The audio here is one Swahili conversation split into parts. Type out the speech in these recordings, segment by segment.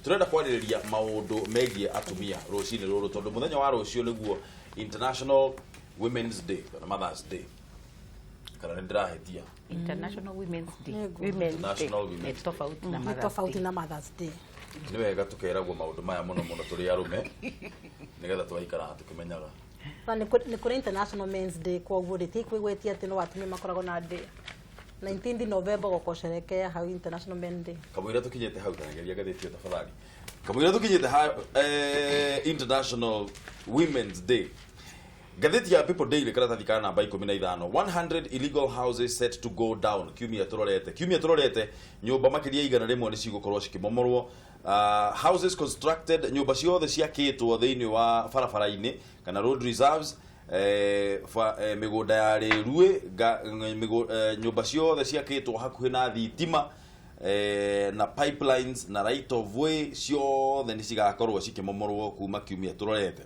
turenda kwarĩrĩria maũndũ megie atumia rũcinĩ rũrũ tondũ mũthenya wa rũciũ nĩguo International Women's Day kana Mother's Day. Kana nĩndĩrahetia International Women's Day. Tofauti na Mother's Day. Nĩ wega tũkeragwo maũndũ maya mũno tũrĩ arũme nĩgetha twaikara tũkĩmenyaga. Nĩ kũrĩ International Men's Day kwoguo rĩtikwĩgwĩtia atĩ no atumia makoragwo na day 19 November gũkosherekea hau International Men's Day. Kamũira tũkinyĩte hau tanageria gathĩtio tafadhali. Kamũira tũkinyĩte International Women's Day. Gatheti ya People Daily karatathi kana namba 15 100 illegal houses set to go down. Kiumia turorete nyũmba makiria igana rĩmwe nĩ cigũkorwo cikĩmomorwo. Houses constructed, nyũmba ciothe ciakĩtwo thĩinĩ wa barabara-inĩ kana road reserves, mĩgũnda ya rĩruĩ, nyũmba ciothe ciakĩtwo hakuhĩ na thitima na pipelines na right of way ciothe nĩ cigakorwo cikĩmomorwo kuma kiumia turorete.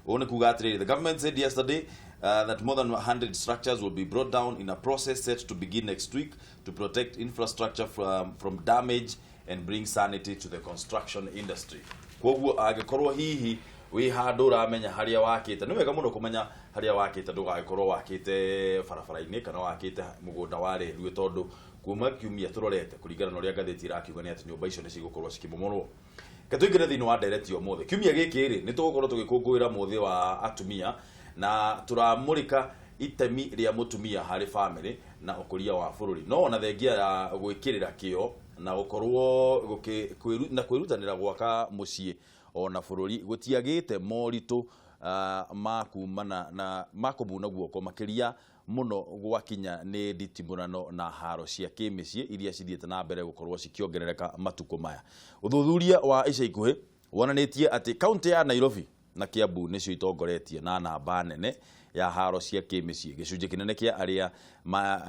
The government said yesterday that more than 100 structures will be brought down in a process set to begin next week to protect infrastructure from damage and bring sanity to the construction industry. Kwoguo agĩkorwo hihi wĩ handũ ũramenya harĩa wakĩte, nĩ wega mũno kũmenya harĩa wakĩte ndũgagĩkorwo wakĩte barabara-inĩ kana wakĩte mũgũnda wa rĩruĩ tondũ kuma kiumia turorete kũringana na ũrĩa ngathĩti ĩrakiuga nĩ atĩ nyũmba icio nĩ cigũkorwo cikĩmomorwo. Katũingĩre thĩinĩ wa ndereti ũmũthĩ. Kiumia gĩkĩ rĩ nĩ tũgũkorwo tũgĩkũngũĩra mũthĩ wa atumia na tũramũrĩka itemi rĩa mũtumia harĩ family na ũkũria wa bũrũri. No ona thengia ya gwĩkĩrĩra kĩo na gũkorwo na kwĩrutanĩra gwaka mũciĩ ona bũrũri gũtiagĩte moritũ makumana na makũmuna guoko makĩria mũno gwakinya nĩ nditimũrano na haaro cia kĩmĩciĩ iria cithiĩte na mbere gũkorwo cikiongerereka matukũ maya. Ũthuthuria wa ica ikuhĩ wonanĩtie atĩ kaunti ya Nairobi na Kiambu nĩcio itongoretie na namba nene ya haaro cia kĩmĩciĩ. Gĩcunjĩ kĩnene kĩa arĩa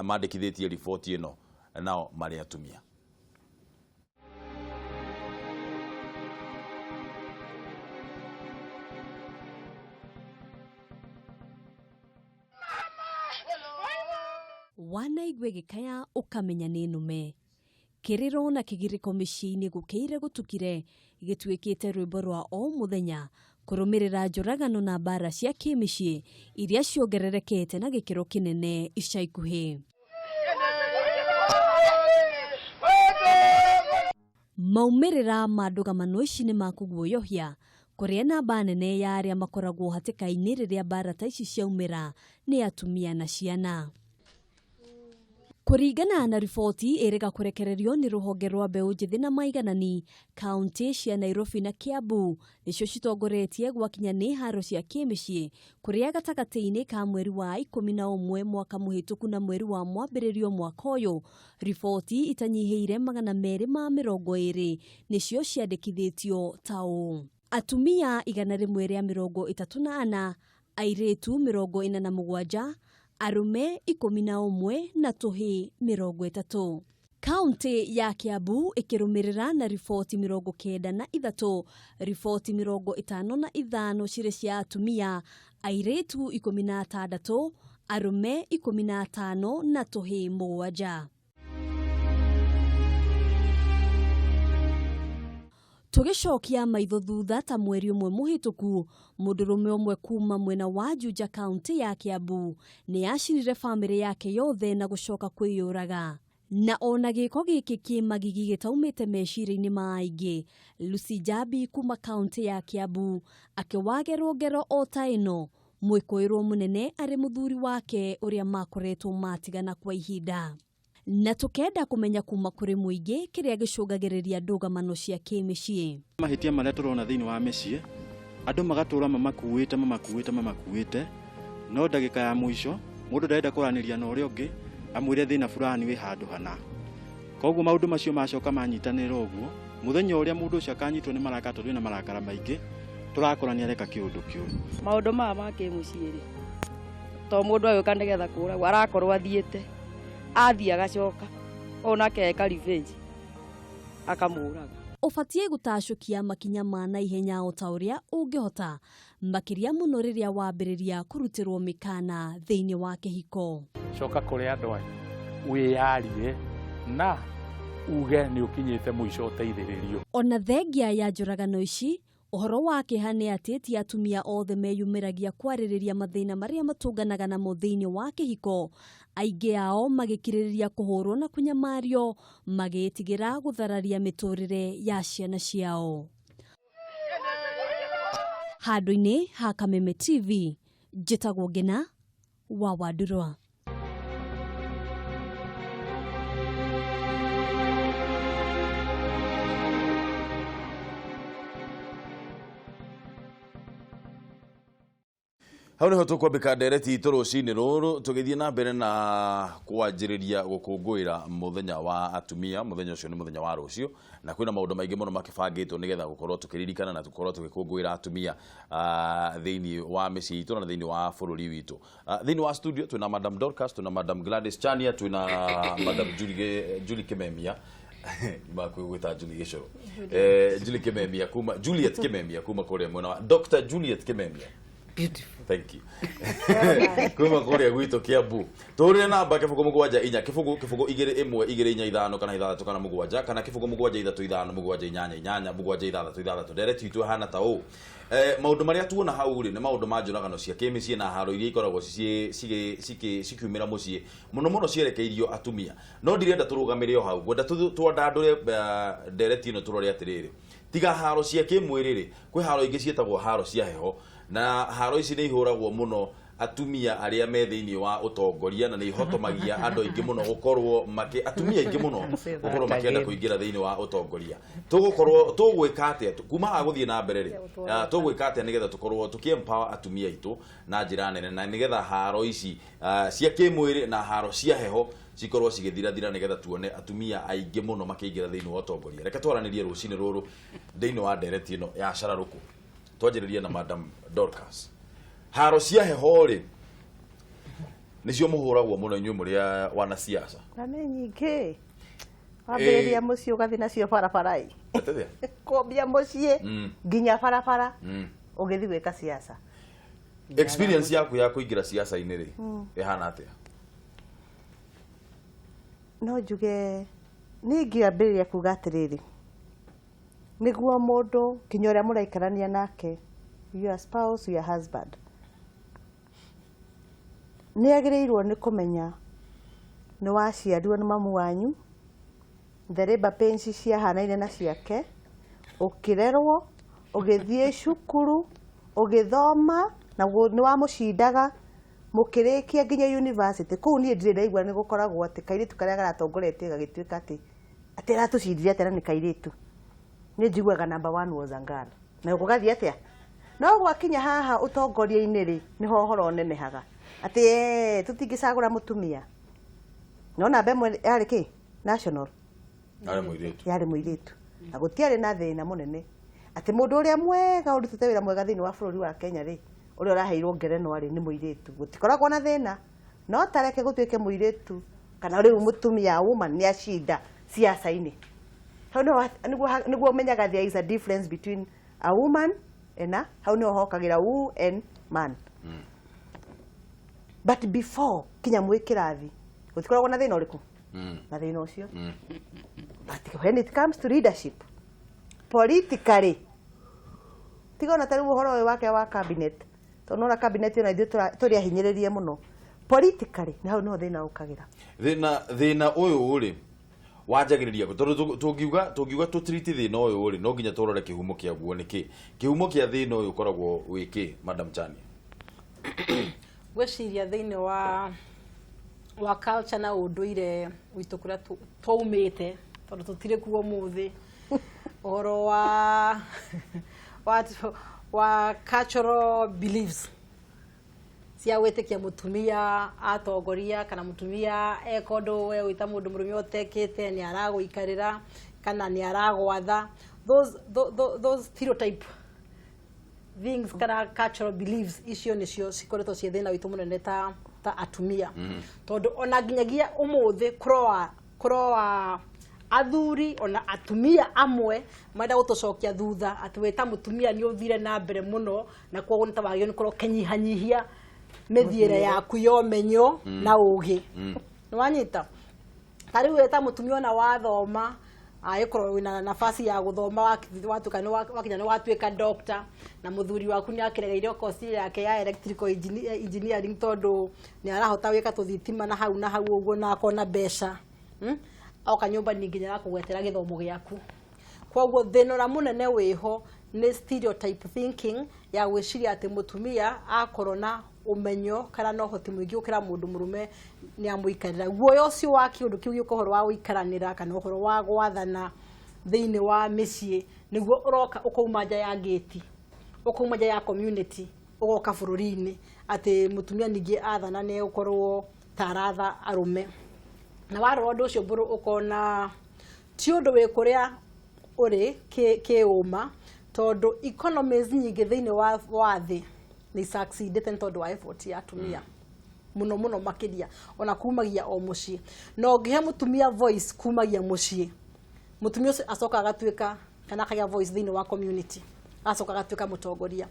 mandĩkithĩtie riboti ĩno nao marĩ atumia. Wanaigwe gĩkaya ũkamenya nĩ nũme. Kĩrĩro na kĩgirĩko mĩciĩ-inĩ gũkĩire gũtukire gĩtuĩkĩte rwĩmbo rwa o mũthenya kũrũmĩrĩra njũragano na mbara cia kĩmĩciĩ iria ciongererekete na gĩkĩro kĩnene ica ikuhĩ. Maumĩrĩra ma ndũgamano ici nĩ makũguoyohia kũrĩa namba nene ya arĩa makoragwo hatĩka-inĩ rĩrĩa mbara ta ici ciaumĩra nĩ atumia na ciana. Kũringana na riboti ĩrĩga kũrekererio nĩ rũhonge rwa mbeũ njĩthĩ na maiganani, kaunti cia Nairobi na Kiambu nĩcio citongoretie gwakinya nĩ haaro cia kĩmĩciĩ kũrĩa gatagatĩ-inĩ ka mweri wa 11 mwaka mũhĩtũku na mweri wa mwambĩrĩrio mwaka ũyũ riboti itanyihĩire 220 nĩcio ciandĩkithĩtio ta ũũ. Atumia 134, airĩtu 47, arume 11 na tũhĩ 30. Kaunti ya Kiambu ĩkĩrũmĩrĩra na riboti 93, riboti 55 cirĩ cia atumia, airĩtu 16, arume 15 na tũhĩ 7. Tũgĩcokia maitho thutha ta mweri ũmwe mũhĩtũku, mũndũrũme ũmwe kuma mwena wa Juja kaunti ya Kiambu nĩ acinire famĩlĩ yake yothe na gũcoka kwĩyũraga. Na ona gĩko gĩkĩ kĩmagigi gĩtaumĩte meciria-inĩ ma aingĩ, Lucy Jabi kuma kaunti ya Kiambu akĩwagerwo ngero o ta ĩno, mwĩkũĩrwo mũnene arĩ mũthuri wake ũrĩa makoretwo matigana kwa ihinda. Na tũkenda kũmenya kuma kũrĩ mũingĩ kĩrĩa gĩcũngagĩrĩria ndũgamano cia kĩmĩciĩ. Mahĩtia marĩa tũrona thĩinĩ wa mĩciĩ, andũ magatũra mamakuĩte, no ndagĩka ya mũico mũndũ ndarenda kũranĩria na ũrĩa ũngĩ amwĩre thĩna fulani wĩ handũ hana. Koguo maũndũ macio macoka manyitanĩra ũguo, mũthenya ũrĩa mũndũ ũcio akanyitwo nĩ marakara tondũ na marakara maingĩ, tũrakorania areka kĩũndũ kĩũru. Maũndũ maya ma kĩmũciĩ rĩ, to mũndũ agĩũka nĩgetha kũũragwo arakorwo athiĩte athiĩ agacoka onake eka revenge akamũraga. Ũbatiĩ gũtacũkia makinya ma naihenya o ta ũrĩa ũngĩhota, makĩria mũno rĩrĩa wambĩrĩria kũrutĩrwo mĩkana thĩinĩ wa kĩhiko. Coka kũrĩ andũ aya wĩyarie na uge nĩ ũkinyĩte mũico ũteithĩrĩrio. Ona thengia ya njũragano ici, ũhoro wa kĩeha nĩ atĩ ti atumia othe meyumĩragia kwarĩrĩria mathĩna marĩa matũnganaga namo thĩinĩ wa kĩhiko, aingĩ ao magĩkirĩrĩria kũhũrwo na kũnyamario, magĩtigĩra gũthararia mĩtũrĩre ya ciana ciao. Handũ-inĩ ha Kameme TV, njĩtagwo Ngina wa Wandurwa. Hau niho tukwambika ndereti itũ rũcinĩ rũrũ tũgĩthiĩ na mbere na kwanjĩrĩria gũkũngũĩra mũthenya wa atumia. Mũthenya ũcio nĩ mũthenya wa rũciũ na kwĩna maũndũ maingĩ mũno makĩbangĩtwo nĩgetha gũkorwo tũkĩririkana na tũkorwo tũgĩkũngũĩra atumia thĩinĩ wa mĩciĩ itũ na thĩinĩ wa bũrũri witũ. Thĩinĩ wa studio twĩna Madam Dorcas, twĩna Madam Gladys Chania, twĩna Madam Julie Kimemia makwĩgwĩta Julie Gĩcoro, Juliet Kimemia kuma kũrĩa mwena wa Dr. Juliet Kimemia. Beautiful. Thank you. Kuma kũrĩa gwitũ Kiambu. Tũrĩre namba kĩbũgũ mũgwanja inya kĩbũgũ igĩrĩ ĩmwe igĩrĩ inya ithano kana ithathatũ kana mũgwanja kana kĩbũgũ mũgwanja ithatũ ithano mũgwanja inyanya inyanya mũgwanja ithathatũ ithathatũ. Ndereti itũ hana ta ũũ. Maũndũ marĩa tuona hau rĩ nĩ maũndũ ma njũragano cia kĩmĩciĩ na haro iria ikoragwo cikiumĩra mũciĩ mũno mũno cierekeirio atumia. No ndirenda tũrũgamĩre o hau, ngwenda twandandũre ndereti ĩno tũrore atĩrĩrĩ. Tiga haro cia kĩmwĩrĩ rĩ, kwĩ haro ingĩ ciĩtagwo haro cia heho, na haro ici nĩ ihũragwo mũno atumia arĩa me thĩinĩ wa ũtongoria na nĩ ihotomagia andũ aingĩ mũno gũkorwo atumia aingĩ mũno gũkorwo makĩenda kũingĩra thĩinĩ wa ũtongoria. Tũgwĩka atĩa kuma ha gũthiĩ na mbere rĩ, tũgwĩka atĩa nĩgetha tũkorwo tũkĩempower atumia aitũ na njĩra nene na nĩgetha haro ici cia kĩmwĩrĩ na haro cia heho cikorwo cigĩthirathira nĩgetha tuone atumia aingĩ mũno makĩingĩra thĩinĩ wa ũtongoria. Reke twaranĩrie rũcinĩ rũrũ thĩinĩ wa ndereti ĩno ya Cararuku. Twanjĩrĩrie na Madam Dorcas. Haro cia heho rĩ nĩcio mũhũragwo mũno inyuĩ mũrĩa wanasiasa. Na nĩ nyingĩ. Wambĩrĩria mũciĩ ũgathiĩ nacio barabara-i. Kwambia mũciĩ nginya barabara ũgĩthiĩ gwĩka siasa. Experience yaku ya kũingĩra siasa-inĩ rĩ ĩhana atĩa? No njuge nĩngĩambĩrĩria kuga atĩrĩrĩ, nĩguo mũndũ kinya ũrĩa mũraikarania nake, your spouse, your husband, nĩagĩrĩirwo nĩ kũmenya nĩ waciarirwo nĩ mamu wanyu, the labor pains ciahanaine na ciake, ũkĩrerwo, ũgĩthiĩ cukuru, ũgĩthoma na nĩ wamũcindaga mũkĩrĩkia nginya university. Kũu niĩ ndirĩ ndaigua nĩ gũkoragwo atĩ kairĩtu karĩa garatongoretie gagĩtuĩka atĩ aratũcindire atĩ nĩ kairĩtu. Nĩ njiguaga number 1 was a girl. Na gũgathiĩ atĩa? No gwakinya haha ũtongoria-inĩ rĩ nĩho ũhoro ũnenehaga atĩ tũtingĩcagũra mũtumia. No namba ĩmwe yarĩ kĩ? National. Yarĩ mũirĩtu. Na gũtiarĩ na thĩna mũnene atĩ mũndũ ũrĩa mwega ũrutĩte wĩra mwega thĩinĩ wa bũrũri wa Kenya rĩ, ũrĩa ũraheirwo ngerenwa rĩ nĩ mũirĩtu. Gũtikoragwo na thĩna. No tareke gũtuĩke mũirĩtu kana rĩu mũtumia woman nĩ acinda siasa-inĩ. Nĩguo menyaga there is a difference between a woman and hau nĩho hokagĩra woo and man. But before kinya mwĩ kĩrathi gũtikoragwo na thĩna ũrĩkũ? Na thĩna ũcio. But when it comes to leadership, politically, tigona ta rĩu ũhoro ũyũ wake wa cabinet, tondũ nona cabinet ĩno ithuĩ tũrĩahinyĩrĩrie mũno. Politically nĩ hau nĩho thĩna ũkagĩra. Thĩna ũyũ rĩ wanjagĩrĩria tondũ tũngiuga tũtriti thĩna ũyũ rĩ no nginya tũrore kĩhumo kĩaguo nĩkĩ. Kĩhumo kĩa thĩna ũyũ ũkoragwo wĩkĩ, Madam Chania? Gwĩciria thĩinĩ wa culture na ũndũire witũ kũrĩa twaumĩte, tondũ tũtirĩ kuo ũmũthĩ, ũhoro wa cultural beliefs cia gwĩtĩkia mũtumia atongoria kana mũtumia eka ũndũ we gwĩta mũndũ mũrũme ũtekĩte nĩ aragũikarĩra kana nĩ aragwatha. Those stereotype things kana cultural beliefs icio nĩcio cikoretwo ciĩ thĩna witũ mũnene ta atumia. Tondũ ona nginyagia ũmũthĩ kũroa athuri ona atumia amwe maenda gũtũcokia thutha atĩ wĩta mũtumia nĩ ũthire na mbere mũno na kwoguo nĩtawagĩrĩirwo nĩ korwo kĩnyihanyihia mĩthiĩre yaku ya ũmenyo na ũgĩ. Nĩwanyita? tari weta mutumia na wathoma aikorwo wina nafasi ya guthoma watuka ni wakinya ni watuika doctor na muthuri waku ni akiregeire course yake ya electrical engineering tondu ni arahota wika tuthitima na hau uguo na akona besha oka nyumba ninginya ya kugwetera githomo giaku kwoguo thinora munene wiho ni stereotype thinking ya gwiciria ati mutumia akorona umenyo kana no hoti mwingi ukira mundu murume ni amuikarira guoyo ucio wa kiundu kiu gikohoro wa guikaranira kana uhoro wa gwathana thiini wa micii niguo uroka ukouma nja ya gate ukouma nja ya community ugoka bururi-ini ati mutumia ningi athana ne ukorwo taratha arume na warora undu ucio mburu ukona ti undu wi kuria uri ki uma tondu economies nyingi thiini wa thi ni succeeded tondu wa effort ya atumia muno makiria ona kumagia o mucii no ngihe mutumia voice kumagia mucii mutumia acoka agatuika kana akagia voice thiini wa community acoka agatuika mutongoria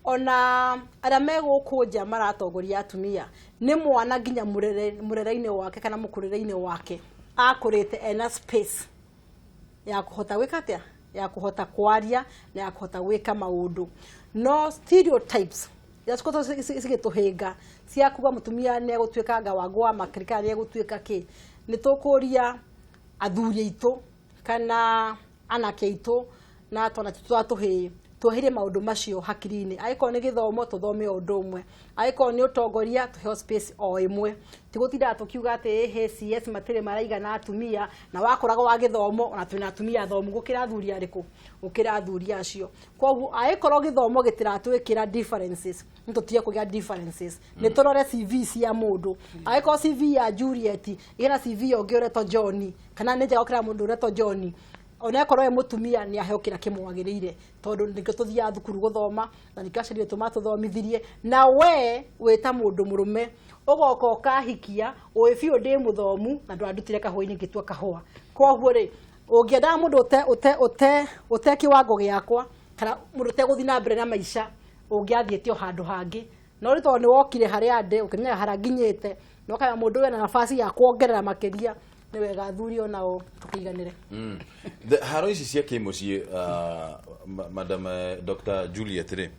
ona ara megukunja maratongoria atumia ni mwana nginya murere-ini wake kana mukurire-ini wake akurite ena space ya kuhota gwika atia ya kuhota kwaria na ya kuhota gwika maundu no stereotypes yacikoto sigituhinga cia kuga mutumia ne gutuika ngawangu wa makrika ne gutuika ki ni tukuria athuri aitu kana anake aitu na tona twatuhi tuhire maundu macio hakiri-ini aiko ni githomo tuthome undu umwe aiko ni utongoria tuhe space o imwe tigutinda tukiuga ati CS matire maraiga na atumia na wakoraga wa githomo ona twina atumia thomu gukira athuri ariku ukira athuri acio kwoguo aiko githomo gitiratwikira differences ntutie kugia differences ni turore CV cia mundu aiko CV ya Juliet ina CV ongi ureto John kana nije gukira mundu ureto John ona korwo mutumia ni ahokira kimwagirire tondu nikyo tuthia thukuru guthoma na nikashirie tumatuthomithirie na we weta mundu murume ugoka ukahikia uibiu ndi muthomu na ndwandutire kahoi ngitua kahua kwoguo ri ungienda mundu ute kiwango giakwa kana mundu te guthi na mbere na maisha ungiathiete o handu hangi no ri tondu ni wokire haria ndi ukinya haranginyite no kaya mundu wena nafasi ya kuongerera makiria ni wega athuri onao tukiganire haro ici cia Kĩmũciĩ madam Dr. Juliet ri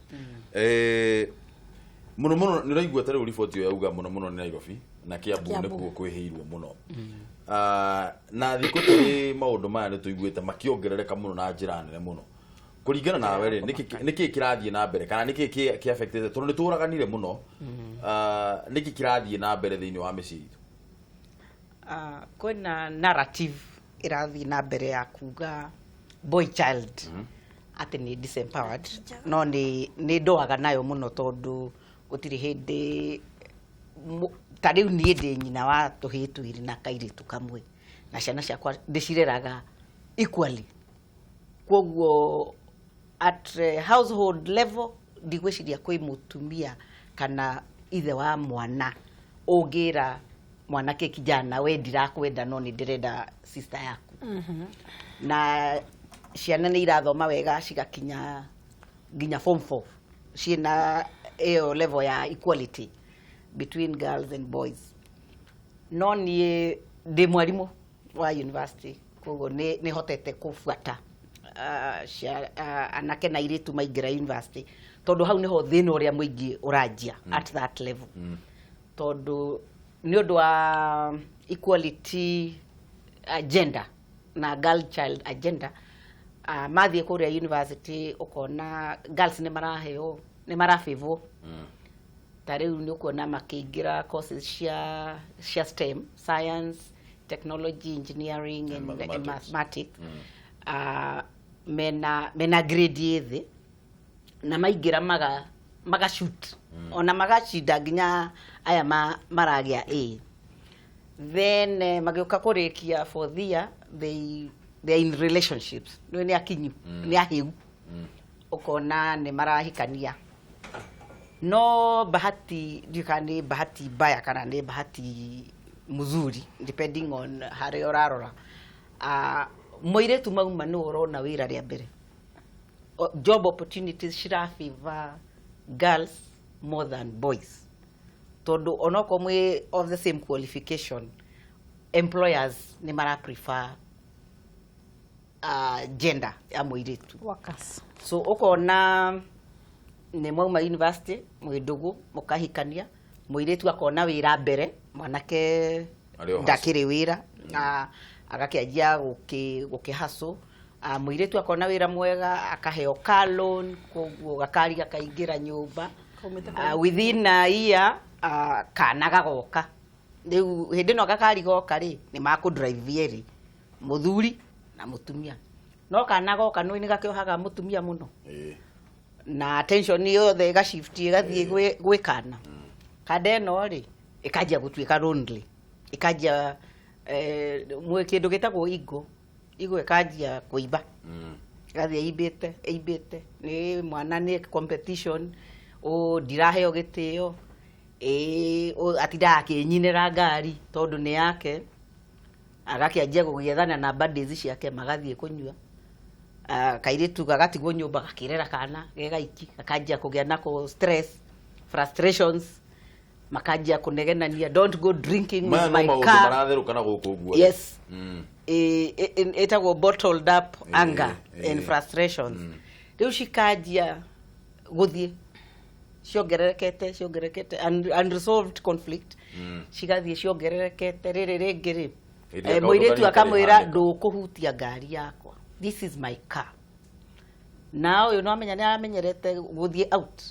muno ni raigua tare report yo yauga muno ni Nairobi na Kiambu ni kuo kwihiirwo muno na thiku turi maundu maya ni tuiguite makiongerereka muno na njira nene muno kuringana nawe ri niki kirathie na mbere kana niki ki affected tondu ni turaganire muno niki kirathie na mbere thiini wa micii kuna narrative irathi na mbere ya kuga boy child ati ni disempowered no ni ndoaga nayo muno tondu gutiri hindi tariu ni ndi nyina wa tuhitu iri na kairitu kamwe na ciana ciakwa ndicireraga equally kwoguo at household level ndigwiciria kwi mutumia kana ithe wa mwana ungira mwanake kijana we ndirakwenda no ni ndirenda sister yaku na ciana ni irathoma wega cigakinya nginya form 4 ciina eo level ya equality between girls and boys no ni ndi mwarimu wa university koguo ni hotete kufuata anake na iritu maingira university tondu hau niho thina uria muingi uranjia at that level tondu ni undu wa equality agenda na girl child agenda mathie kuria university ukona girls ni maraheo ni marafevo tariu ni ukona makiingira courses cia STEM science technology engineering and mathematics mena grade yethi na maingira maga shoot ona magacinda nginya aya maragia A then magioka kurikia for the year they in relationships no ni akinyu ni ahiu ukona ni marahikania no bahati ndikani bahati baya kana ni bahati muzuri depending on hare orarora moiretu mauma no urona wira ria mbere job opportunities shira favor girls more than boys tondu onoko mwe of the same qualification employers nĩ mara prefer gender ya mũirĩtu. Workers. So ũkona nĩ mwauma university mwĩndũgũ mũkahikania mũirĩtu akona wĩra mbere mwanake ndakĩrĩ wĩra na agakĩanjia gũkĩhasũ. Mũirĩtu akona wĩra mwega akaheo car loan koguo gakari gakaingĩra nyũmba within a year kana gagoka. Rĩu hĩndĩ ĩno gakari goka rĩ nĩ makũdrive yerĩ mũthuri na mũtumia no kana goka nĩ gakĩohaga mũtumia mũno na attention yothe ĩgashifti ĩgathiĩ gwĩ kana. Kada ĩno rĩ ĩkanjia gũtuĩka lonely ĩkanjia kĩndũ gĩtagwo igo ĩkanjia kũimba ĩgathiĩ ĩimbĩte nĩ mwana nĩ competition ndiraheo gĩtĩo atindaga akĩnyinĩra ngari tondũ nĩ yake agakĩanjia gũgĩethana na buddies ciake magathiĩ kũnyua. Kairĩtu gagatigwo nyũmba gakĩrera kana gegaiki gakanjia kũgĩa nako stress frustrations makanjia kũnegenania don't go drinking with my car. Maratherũka na gũkũ ũguo. Yes. Etagwo bottled up anger and frustrations. Rĩu cikanjia gũthiĩ ciongererekete unresolved conflict cigathiĩ ciongererekete rĩrĩ rĩngĩ rĩ mũirĩtu akamwĩra ndũkũhutia ngari yakwa, this is my car. Na ũyũ no amenya nĩ amenyerete gũthiĩ out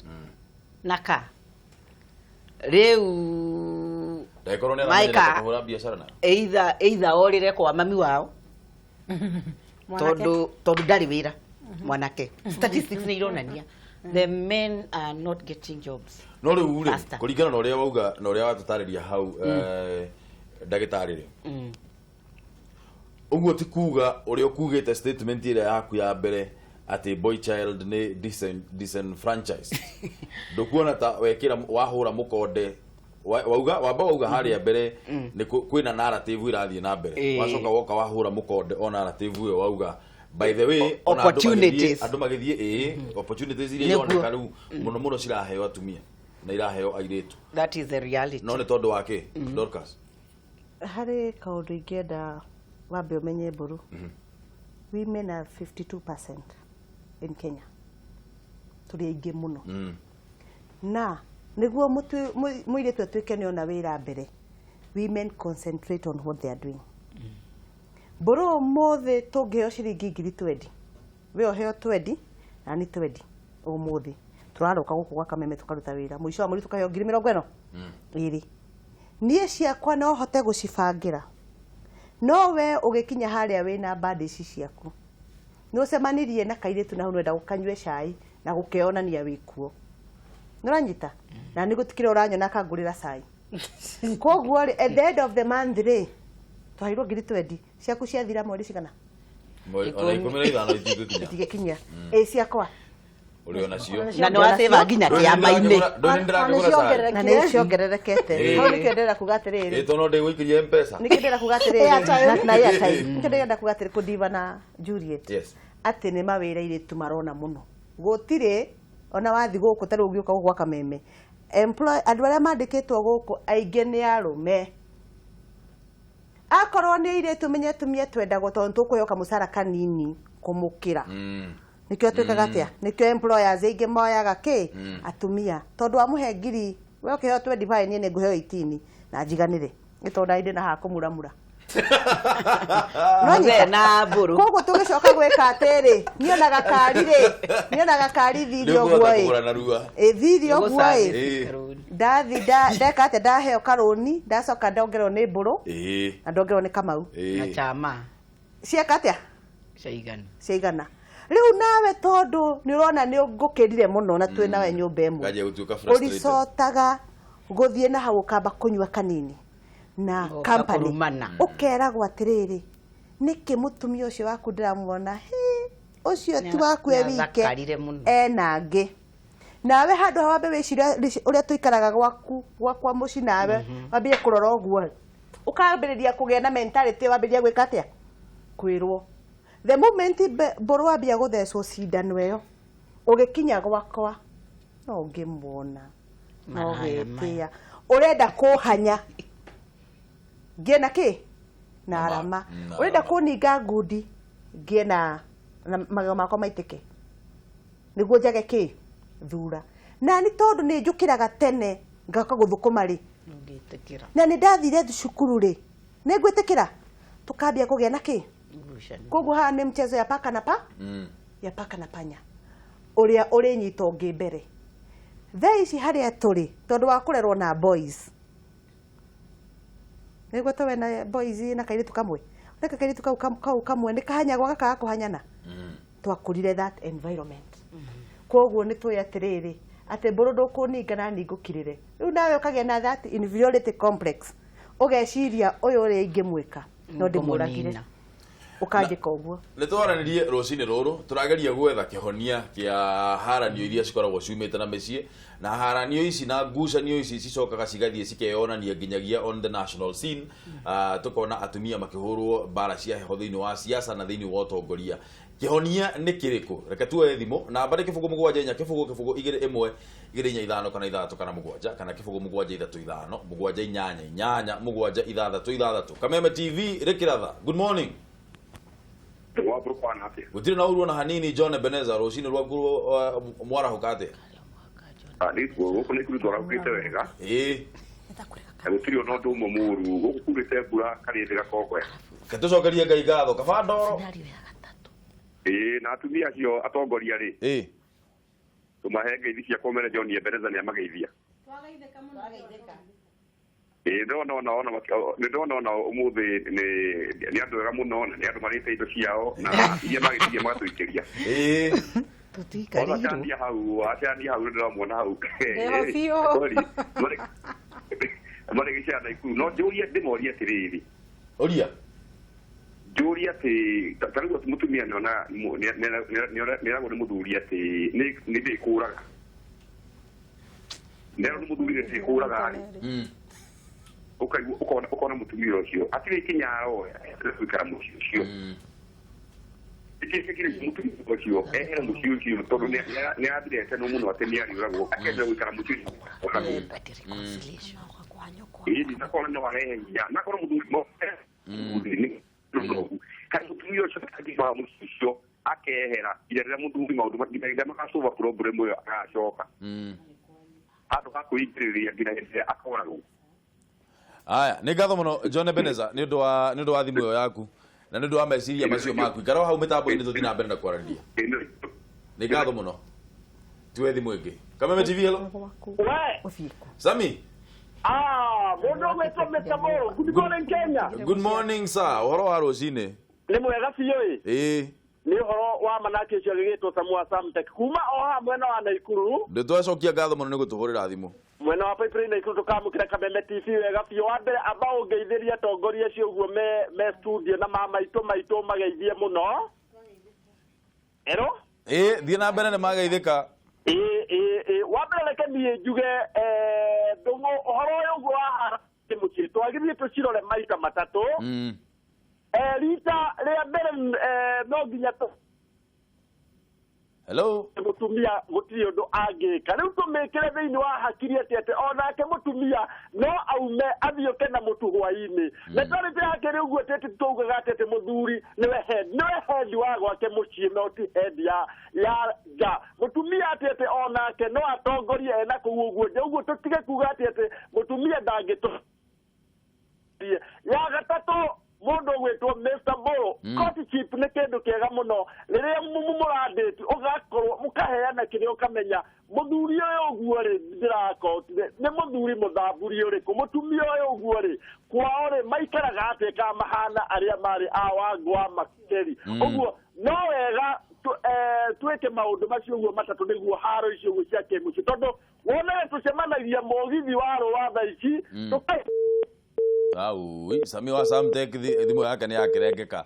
na car. Rĩu ndaikorwo nĩ aramenyerete kũhũra biacara na either orĩre kwa mami wao tondũ ndarĩ wĩra mwanake. Statistics nĩ ironania the men are not getting jobs. No rĩu rĩ kũringana na ũrĩa wauga na ũrĩa watũtarĩria hau ndagĩtarĩ rĩ ũguo ti kuga ũrĩa ũkugĩte statement ĩrĩa yaku ya mbere atĩ boy child nĩ disenfranchised ndũkuona ta wekĩra wahũra mũkonde wauga harĩa mbere nĩ kwĩna narrative irathiĩ na mbere wacoka woka wahũra mũkonde o narrative ĩyo wauga by the way opportunities andũ magĩthiĩ opportunities iria ironeka rĩu mũno mũno ciraheo atumia na iraheo airĩtu. That is the reality. No nĩ tondũ wake Dorcas harĩ kaũndũ ingĩenda wambe ũmenye mbũrũ women are 52% in Kenya tũrĩ aingĩ mũno na nĩguo mũirĩtu atuĩke nĩ ona wĩra mbere women concentrate on what they are doing. Mbũrũ ũmũthĩ tũngĩheo ciringi 20,000 we ũheo 20 na nĩ 20 ũmũthĩ tũraroka gũkũ gwa Kameme tũkaruta wĩra mũico wa mweri tũkaheo 40,000 ĩrĩ niĩ ciakwa no hote gũcibangĩra no we ũgĩkinya harĩa wĩna bandage ciaku nĩ ũcemanirie na kairĩtu na hau nĩwenda gũkanyue cai na gũkeonania wĩkuo nĩũranyita na nĩ gũtikĩra ũranyona akangũrĩra cai koguo rĩ at the end of the month rĩ twairwo 20,000 ciaku ciathira mweri cigana ona 15 itingĩkinya ciakwa ũrĩ onacio na nĩ wasĩva nginya kĩama-inĩ na nĩ ciongererekete. Hau nĩkĩo ndĩrenda kuga atĩrĩrĩ tondũ ndĩgũikĩria M-Pesa nĩkĩo ndĩrenda kuga atĩrĩrĩ na airtime nĩkĩo ndĩrenda kuga atĩrĩrĩ kũdiva na Juliet atĩ nĩ mawĩra irĩtu marona mũno gũtirĩ ona wathi gũkũ tarĩ ũgĩũka gũkũ gwa Kameme andũ arĩa mandĩkĩtwo gũkũ aingĩ nĩ arũme. Akorwo nĩ irĩtu menye atumia twendagwo tondũ tũkũheo kamũcara kanini kũmũkĩra nikio twikaga atia nikio employers aingĩ moyaga atumia tondũ amũhe ngiri we ũkĩheo 25 niĩ nĩ ngũheo 18 na njiganĩre nĩ tondũ ndĩ na ha kũmuramura na mbũrũ koguo tũgĩcoka gwĩka atĩrĩ nĩonaga kari thirio guo thirio guo ndeka atĩ ndaheo karũni ndacoka ndongerwo nĩ mbũrũ na ndongerwo nĩ Kamau na chama cieka atĩa ciaigana rĩu nawe tondũ nĩ ũrona nĩ ngũkĩrire mũno na twĩ nawe nyũmba ĩmwe ũricotaga gũthiĩ na hau ũkamba kũnyua kanini na company ũkeragwo atĩrĩrĩ nĩkĩ mũtumia ũcio waku ndĩramuona ũcio ti waku wike ena angĩ nawe handũ ha wambe wĩciria ũrĩa tũikaraga gwakwa mũciĩ nawe wambie kũrora ũguo ũkambĩrĩria kũgĩa na mentality wambĩrĩria gwĩka atĩa kwĩrwo the moment mbũrũ wambia gũthecwo cindano ĩyo ũgĩkinya gwakwa no ũngĩmuona no gĩtĩa ũrenda kũhanya ngĩna kĩ na arama urenda kuninga ngundi ngie na magego makwa maitike niguo njage ki thura na ni tondu ni njukiraga tene ngaka guthukuma ri na ni ndathire cukuru ri ni ngwitikira tukambia kugia na ki koguo haha ni mchezo ya paka na ya paka na panya uria uri nyito ngi mbere thaa ici haria turi tondu wa kurerwo na boys niguo tawe na boys na kairitu kamwe reka kairitu kau kamwe ni kahanyagwa gaka kuhanyana twakurire that environment koguo ni twi atiriri ati mburu ndukuninga na ningukirire riu nawe ukagia na that inferiority complex ugeciria uyu uri ingimwika no ndimuragire ukajika uguo ni twaranirie rucini ruru turageria gwetha kihonia kia haranio iria cikoragwo ciumite na micii na haranio ici na ngucanio ici cicokaga cigathie cikeyonania nginyagia on the national scene tukona atumia makihurwo bara cia heho thiini wa siasa na thiini wa utongoria kihonia ni kiriku reke tuwe thimo na mbare kifugo mugwanja nya kifugo igire imwe igire nya ithano kana ithatu kana mugwanja kana kifugo mugwanja ithatu ithano mugwanja inyanya mugwanja ithatu Kameme TV rekiratha good morning gutire na urwo na hanini John Beneza rucini rwaku mwarahuka atia nikuo guku ni kurutwara ukite wega gutire no ndumo muru guku kurite mbura karinde gakogwe katucokerie ngai ngatho kaba ndoro na atumia cio atongoria ri tumahe ngeithi cia komere John Beneza ni amageithia twageitheka muno ndona umuthi ni andu wega muno ni andu marite indo ciao na iria magithie magatuikiria tutikariro hau ndiramwona hau mari giciana ikuru no njuria ndimoria atiriri uria njuria ati tarigo mutumia niona niragwo ni muthuri ati ni ndikuraga nero ni muthuri ndikuraga ukona mutumia ucio atire kinyaro kwikara mucio ucio ikikire mutumia ucio ehera mucio ucio tondu ni athirete no muno ati ni ariuragwo akenda gwikara mucio ini nakona no warehe ya nakona muthuri mo kandi mutumia ucio akima mucio akehera irera muthuri maundu matinda makasuva problem yo agacoka andu hakuingiriria nginya akoragwo aya ni ngatho muno John Beneza ni ndu wa thimu yo yaku na ni ndu wa meciria macio maku ikara hau mitambo-ini tuthi na mbere na kwarania ni ngatho muno tuwe thimu ingi Kameme TV hello Sami mundu gwetwo metamo good morning Kenya good morning sir uhoro wa rucini ni mwega biũ ni uhoro wa manake cio gigitwo Samua Samtek kuma o hamwe na wa Naikuru nditwacokia ngatho muno ni gutuhurira thimu mwena wa pipeline na ikutu kamukira Kameme TV wega biũ wa mbere amba ungeithiria atongoria cio guo me studio na mama maito mageithie muno ero thie na mbere ni mageithika wa mbere reke niĩ njuge Ndung'u uhoro uyu guo wa Kĩmũciĩ twagithie tucirore maita matatu rita ria mbere no nginya hello mutumia gutiri undu angika riu tumikire thiini wa hakiri ati onake mutumia no aume athioke na mutu hwaini na tari yake riu gwetete tuugaga ati muthuri niwe head wa gwake mucii no ti head ya ja mutumia ati onake no atongorie ena kuu uguo uguo tutige kuga ati mutumia ndangito ya gatatu mundu gwetwo Mr. Boro court chief ni kindu kiega muno riria muranditi ugakorwo mukaheana kirio kamenya muthuri uyu uguo ri ndirakotire ni muthuri muthamburi uriku mutumia uyu uguo ri kwao ri maikaraga ati ka mahana aria mari awangwa makeri uguo no wega tweke maundu macio uguo matatu niguo haro icio uguo cia Kĩmũciĩ tondu wona tucemanagia mogithi wa rũwa ici Sami wa Samtek thimu yake ni yakirengeka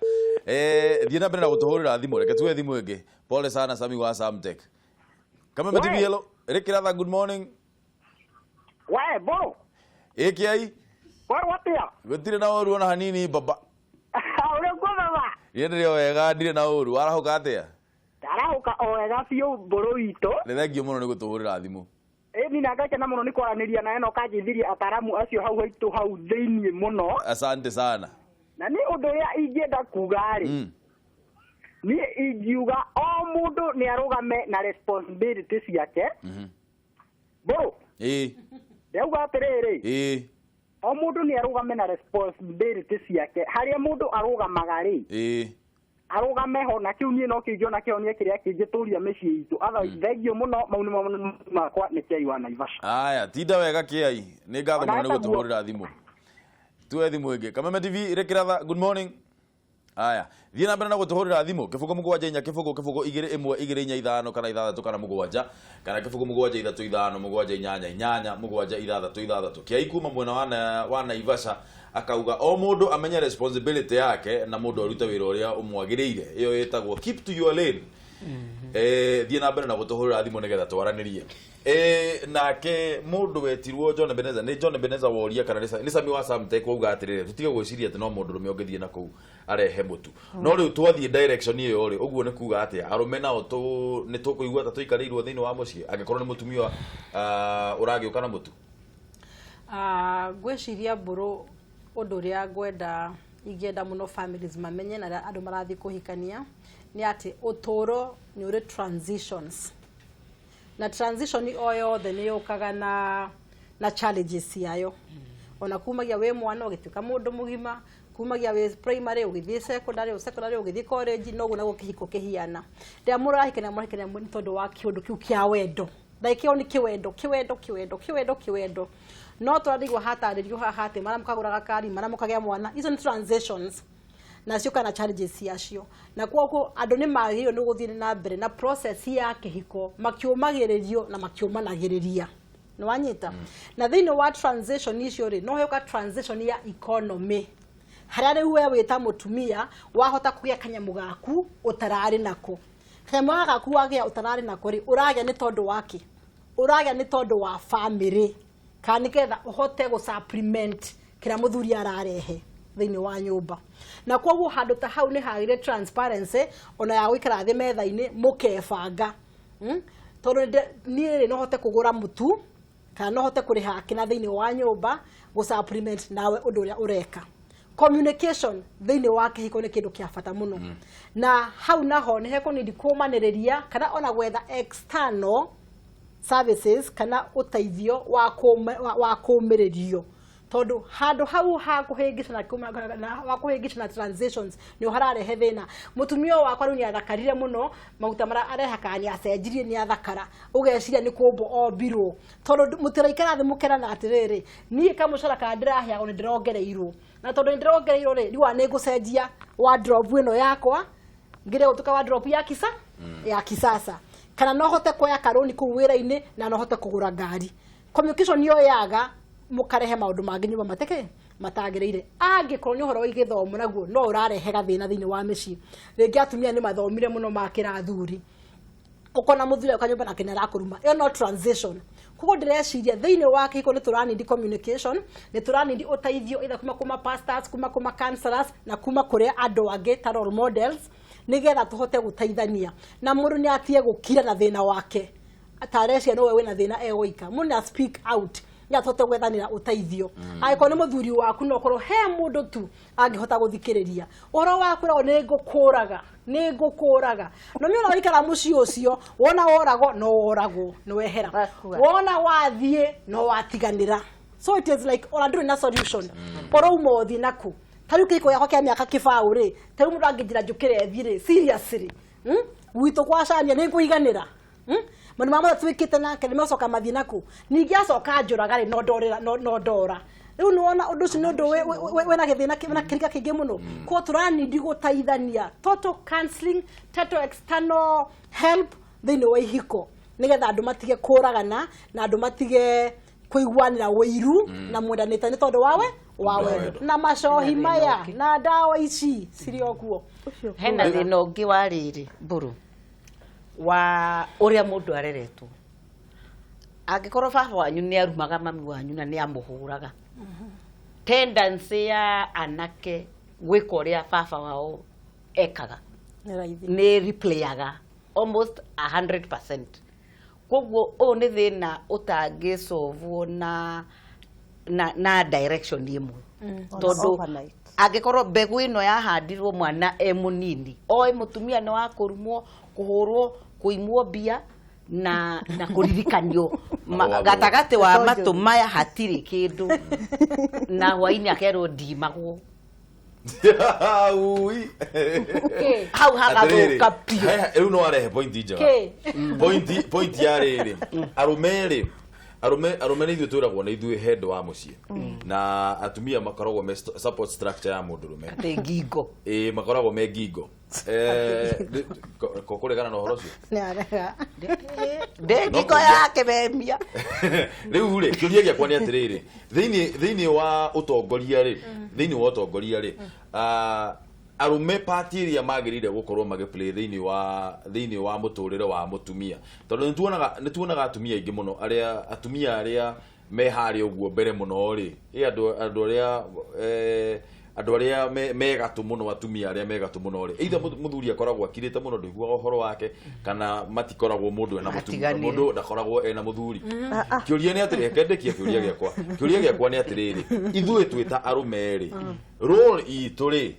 thie na mbere na gutuhurira thimu reke tuwe thimu ingi pole sana Sami wa Samtek Kameme TV hello rekiratha good morning Boro kiai watia gutire na uru na hanini baba ule ngoma ndio wega ndire na uru warahuka atia arahuka o wega biũ Boro witũ ni thengio muno ni gutuhurira thimu ni nagake na muno ni kwaraniria na eno kanjithiria ataramu acio hau haitu hau thiini muno asante sana na nĩ ũndũ ũrĩa ingĩenda kuga rĩ niĩ ingiuga o mũndũ nĩ arũgame na responsibility ciake Mbũrũ ndauga atĩrĩrĩ o mũndũ nĩ arũgame na responsibility ciake harĩa mũndũ arũgamaga rĩ arũgame ho na kĩu niĩ no kĩngĩona kĩonia kĩrĩa kĩngĩtũria mĩciĩ itũ thengio mũno mau nĩ makwa nĩ Kĩai wa Naivasha. Aya tinda wega Kĩai nĩ ngatho mũno nĩ gũtũhũrĩra thimũ tuwe thimũ ĩngĩ Kameme TV ĩrĩkĩra good morning. Aya thiĩ na mbere na gũtũhũrĩra thimũ kĩbũgũ mũgwanja inya kĩbũgũ 2-1-2-5 kana 6 kana 7 kana kĩbũgũ mũgwanja 3-5 mũgwanja 8-8 mũgwanja 6-6 Kĩai kuma mwena wa Naivasha akauga o mũndũ amenye responsibility yake na mũndũ arute wĩra ũrĩa ũmwagĩrĩire ĩyo ĩtagwo keep to your lane. Thiĩ na mbere na gũtũhũrĩra thimũ nĩgetha twaranĩrie. Nake mũndũ wetirwo John Beneza nĩ John Beneza woria kana nĩ Sami wa Samtech wauga atĩrĩrĩ tutige gwĩciria atĩ no mũndũ rũme ũngĩthiĩ na kũu arehe mũtu no rĩu twathiĩ direction ĩyo rĩ ũguo nĩ kuga atĩ arũme nao nĩ tũkũigua ta tũikarĩirwo thĩinĩ wa mũciĩ angĩkorwo nĩ mũtumia ũragĩũka na mũtu. Ngwĩciria Mbũrũ ũndũ ũrĩa ingĩenda mũno families mamenye na andũ marathiĩ kũhikania nĩ atĩ ũtũũro nĩ ũrĩ transitions na transition o yothe nĩ yũkaga na challenges ciayo ona kumagia wĩ mwana ũgĩtuĩka mũndũ mũgima kumagia wĩ primary ũgĩthiĩ secondary ũgĩthiĩ college no guo kĩhiko kĩhiana rĩrĩa mũrahikania nĩ tondũ wa kĩũndũ kĩu kĩa wendo ndaikĩo nĩ kĩwendo no tũradigwo hatarĩrio haha atĩ mara mũkagũraga kari mara mũkagĩa mwana izo nĩ transitions na ciũka na challenges ciacio na kwoguo andũ nĩ magĩrĩirwo nĩ gũthiĩ na mbere na process ya kĩhiko makiũmagĩrĩrio na makiũmanagĩrĩria nĩ wanyita na thĩinĩ wa transition icio rĩ no hĩũka transition ya economy harĩa rĩu we wĩta mũtumia wahota kũgĩa kanyamũ gaku ũtararĩ nako kanyamũ gaku wagĩa ũtararĩ nako rĩ ũragĩa nĩ tondũ wake ũragĩa nĩ tondũ wa family kana nĩgetha ũhote gũ-supplement kĩrĩa mũthuri ararehe thĩinĩ wa nyũmba na kwoguo handũ ta hau nĩ hagĩrĩire transparency ona ya gũikara thĩ metha-inĩ mũkebanga tondũ niĩ no hote kũgũra mũtu kana no hote kũrĩha kĩna thĩinĩ wa nyũmba gũ-supplement nawe ũndũ ũrĩa ũreka. Communication thĩinĩ wa kĩhiko nĩ kĩndũ kĩa bata mũno na hau naho nĩ hekũnindi kũmanĩrĩria kana ona gwetha external services kana ũteithio wa kũmĩrĩrio tondũ handũ hau hakuhĩngĩca na transitions nĩ hararehe thĩna mũtumia wakwa rĩu nĩ athakarire mũno maguta mara arehakaga nĩ acenjirie nĩ athakara ũgeciria nĩ kũmbũ ombirwo tondũ mũtiraikara thĩ mũkerana atĩrĩrĩ niĩ kamũcara ka ndĩraheagwo nĩ ndĩrongereirwo na tondũ nĩ ndĩrongereirwo rĩ rĩu nĩ ngũcenjia wardrobe ĩno yakwa ngire gũtuka wardrobe ya kisasa kana no hote kuoya karoni kũu wĩra-inĩ na no hote kũgũra ngari. Communication yo yaga mũkarehe maũndũ mangĩ nyũmba matagĩrĩire angĩkorwo nĩ ũhoro wa gĩthomo naguo no ũrarehe gathĩna thĩinĩ wa mĩciĩ rĩngĩ atumia nĩ mathomire mũno makĩra athuri ũkona mũthuri akanyũmba nake nĩ arakũruma ĩyo no transition koguo ndĩreciria thĩinĩ wa kĩhiko nĩ tũranindi communication nĩ tũranindi ũteithio either kuma pastors kuma counselors na kuma kũrĩa andũ angĩ ta role models nĩgetha tũhote gũteithania na mũndũ nĩ atige gũkira na thĩna wake atareciria no we wĩna thĩna egũika mũndũ na speak out ya tũhote gwethanĩra ũteithio angĩkorwo nĩ mũthuri waku no korwo he mũndũ tu angĩhota gũthikĩrĩria ũhoro waku nĩ ngũkũraga no mĩona waikara mũciĩ ũcio wona woragwo no woragwo nĩ wehera wona wathiĩ no watiganĩra so it is like ona ndũrĩ na solution ũrauma ũthiĩ naku tarĩu kĩhiko gĩakwa kĩa mĩaka kĩbaũ rĩ tarĩu mũndũ angĩnjĩra njũkĩre thiĩ rĩ seriously gwitũ gwacania nĩ ngũiganĩra mani mama twikite nake nĩ macoka mathiĩ naku ningĩ acoka njũraga rĩ no ndora rĩu nĩ wona ũndũ ũcio nĩ ũndũ wĩna gĩthĩna na kĩriga kĩingĩ mũno ko tũranindi gũteithania total counseling total external help thĩinĩ wa ihiko nĩgetha andũ matige kũragana na andũ matige kũiguanĩra wĩiru na mwendanĩte nĩ tondũ wa wendo na macohi maya na ndawa ici cirĩ okuo hena thĩna ũngĩ wa rĩrĩ Mbũrũ wa ũrĩa mũndũ areretwo angĩkorwo baba wanyu nĩ arumaga mami wanyu na nĩ amũhũraga tendency ya anake gwĩka ũrĩa baba wao ekaga nĩ replayaga almost 100%. Koguo ũũ nĩ thĩna ũtangĩcovwo na direction ĩmwe tondũ angĩkorwo mbegũ ĩno yahandirwo mwana mũnini oĩ mũtumia nĩ wa kũrumwo kũhũrwo kũimwo mbia na kũririkanio gatagatĩ wa matũ maya hatirĩ kĩndũ na hwainĩ akerwo ndimagwo hau hagathũka piũ rĩu no arehe point njega point ya rĩrĩ arume nĩ ithuĩ twĩragwo nĩ ithuĩ head wa mũciĩ na atumia makoragwo me support structure ya mũndũrũme atĩ ngingo makoragwo me ngingo kũregana na ũhoro ũcio ndĩ ngingo yake memia rĩu rĩ kĩũria gĩakwa nĩ atĩrĩrĩ thĩinĩ wa ũtongoria rĩ arume party ĩrĩa magĩrĩire gũkorwo magĩplay thĩinĩ wa mũtũrĩre wa mũtumia tondũ nĩ tuonaga atumia aingĩ mũno atumia arĩa me harĩa ũguo mbere mũno rĩ andũ arĩa megatũ mũno atumia arĩa megatũ mũno rĩ either mũthuri akoragwo akirĩte mũno ndũiguaga ũhoro wake kana matikoragwo mũndũ ena mũtumia mũndũ ndakoragwo ena mũthuri kĩũria nĩ atĩrĩrĩ kendekia kĩũria gĩakwa nĩ atĩrĩrĩ ithuĩ twĩta arume rĩ role itũ rĩ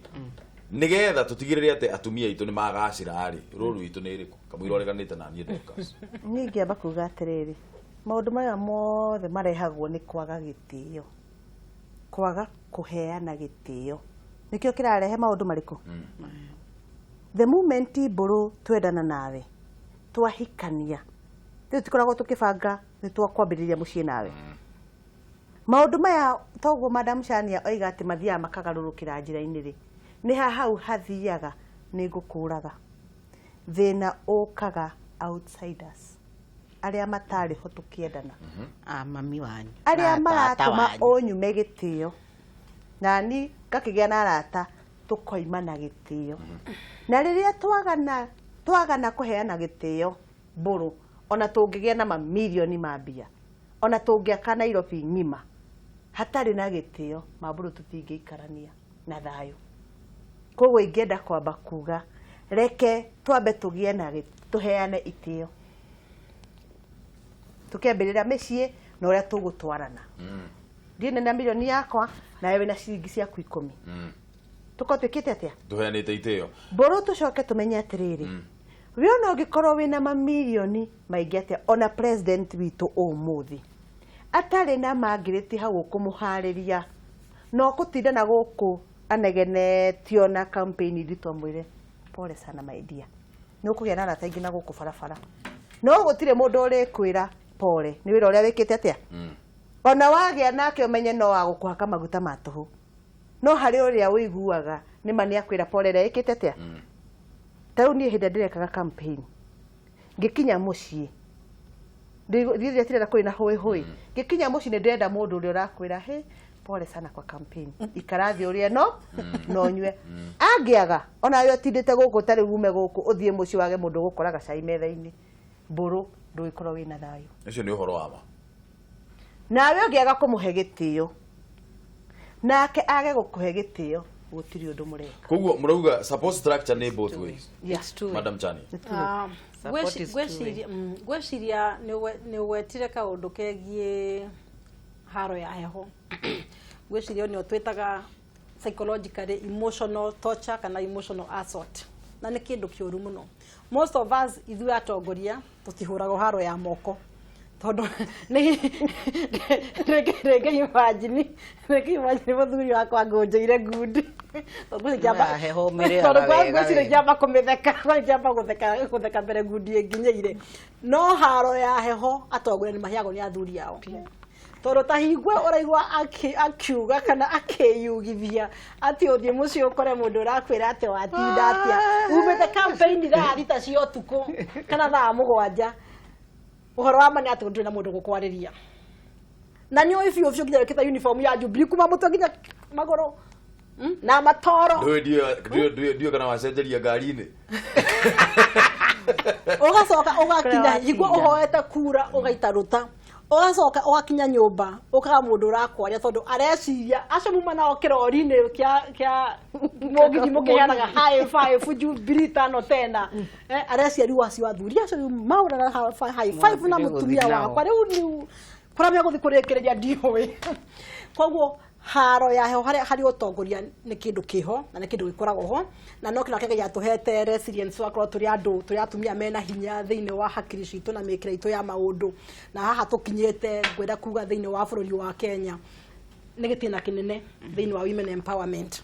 nigetha tutigirire ate atumia itu ni magacira ri ruru itu ni iriku kamwira oreganite na niĩ Dorcas ningi amba kuga atiriri maundu maya mothe marehagwo ni kwaga gĩtĩo kwaga kuheana gĩtĩo nikio kirarehe maundu mariku the moment mburu twendana nawe twahikania rĩu tikoragwo tukibanga ni twakwambĩrĩria mũciĩ nawe maundu maya toguo Madam Shania oiga ati mathiaga makagarũrũkĩra njĩra-inĩ rĩ nĩ hau hathiaga nĩ ngũkũraga thĩna ũkaga outsiders arĩa matarĩ ho tũkĩendana mami wanyu arĩa maratũma ũnyume gĩtĩo nani ngakĩgĩa na arata tũkoima na gĩtĩo na rĩrĩa twagana kũheana gĩtĩo mbũrũ ona tũngĩgĩa na mamirioni ma mbia ona tũngĩaka Nairobi ng'ima hatarĩ na gĩtĩo mambũrũ tũtingĩikarania na thayũ koguo ingĩenda kwamba kuga reke twambe tũgĩe na tuheane itĩo tukĩambĩrĩra mĩciĩ na ũrĩa tũgũtwarana ndiĩ na milioni yakwa na wewe na ciringi ciaku 10 tuko twĩkĩte atĩa tuheanĩte itĩo mbũrũ tũcoke tũmenye atĩrĩrĩ we ona ũngĩkorwo wĩna mamilioni maingĩ atĩa ona president witũ ũmũthĩ atarĩ na mangĩrĩti hau kũmũharĩria no gũtinda na gũkũ anegenetio na campaign nditwa mwire pole sana my dear no kugĩa na arata aingĩ na gũkũ barabara no gũtirĩ mũndũ ũrĩkwĩra pole nĩ wĩra ũrĩa wĩkĩte atĩa ona wagĩa nake ũmenye no wa gũkũhaka maguta ma tũhũ no harĩ ũrĩa ũiguaga nĩ mani akwĩra pole ĩrĩa ĩkĩte atĩa tarĩu niĩ hĩndĩ ndĩrekaga campaign ngĩkinya mũciĩ ndithia tirenda kũrĩ na hũĩ ngĩkinya mũciĩ nĩ ndĩrenda mũndũ ũrĩa ũrakwĩra he pole sana kwa campaign ikarathi uria no nyue angĩaga ona yo tindĩte gũkũ tarĩ ume gũkũ ũthiĩ mũciĩ wage mũndũ gũkoraga cai metha-inĩ mbũrũ ndũgĩkorwo wĩna thayũ ũcio nĩ ũhoro wa ma nawe ũngĩaga kũmũhe gĩtĩo nake age gũkũhe gĩtĩo gũtirĩ ũndũ mũreka koguo mũrauga support structure nĩ both ways yes true Madam Chania gwĩciria nĩ ũgwetire kaũndũ kegiĩ haro ya heho gwĩciria nĩ twĩtaga psychologically emotional torture kana emotional assault na nĩ kĩndũ kĩũru mũno most of us ithuĩ atongoria tũtihũragwo haro ya moko tondũ reke imagine mũthuri wakwa ngũnjĩire ngundi ngwĩciria kũmĩtheka mbere ngundi ĩnginyĩire no haro ya heho atongoria nĩ mahiagwo nĩ athuri ao tondũ ta hingwe ũraigua akiuga kana akĩyugithia atĩ ũthiĩ mũciĩ ũkore mũndũ ũrakwĩra atĩ watinda atĩa umĩte campaign thaa thita cia ũtukũ kana thaa mũgwanja ũhoro wa ma nĩ atĩ ndũrĩ na mũndũ gũkwarĩria na nĩ ũĩ biũ nginya wĩkĩte uniform ya Jubilee kuma mũtwe nginya magũrũ na matoro ndiũ kana wacenjeria ngari-inĩ ũgacoka ũgakinya hingwo ũhoete kura ũgaita rũta ũgacoka ũgakinya nyũmba ũkaga mũndũ ũrakwaria tondũ areciria acio muma nao kĩrori-inĩ kĩa mũgithi mũkĩheanaga high five Jubilee tano tena areciria rĩu acio athuri acio rĩu maũraga high na mũtumia wakwa rĩu kũrĩa megũthiĩ kũrĩkĩrĩria ndiũĩ koguo haro ya heho hari utongoria ni kindu kiho na ni kindu gikoragwo ho na no kina kege ya tuhete resilience wakoro turi andu turi atumia mena hinya thiini wa hakiri citu na mikira itu ya maundu na haha tukinyete ngwenda kuga thiini wa bururi wa Kenya ni gitina kinene thiini wa women empowerment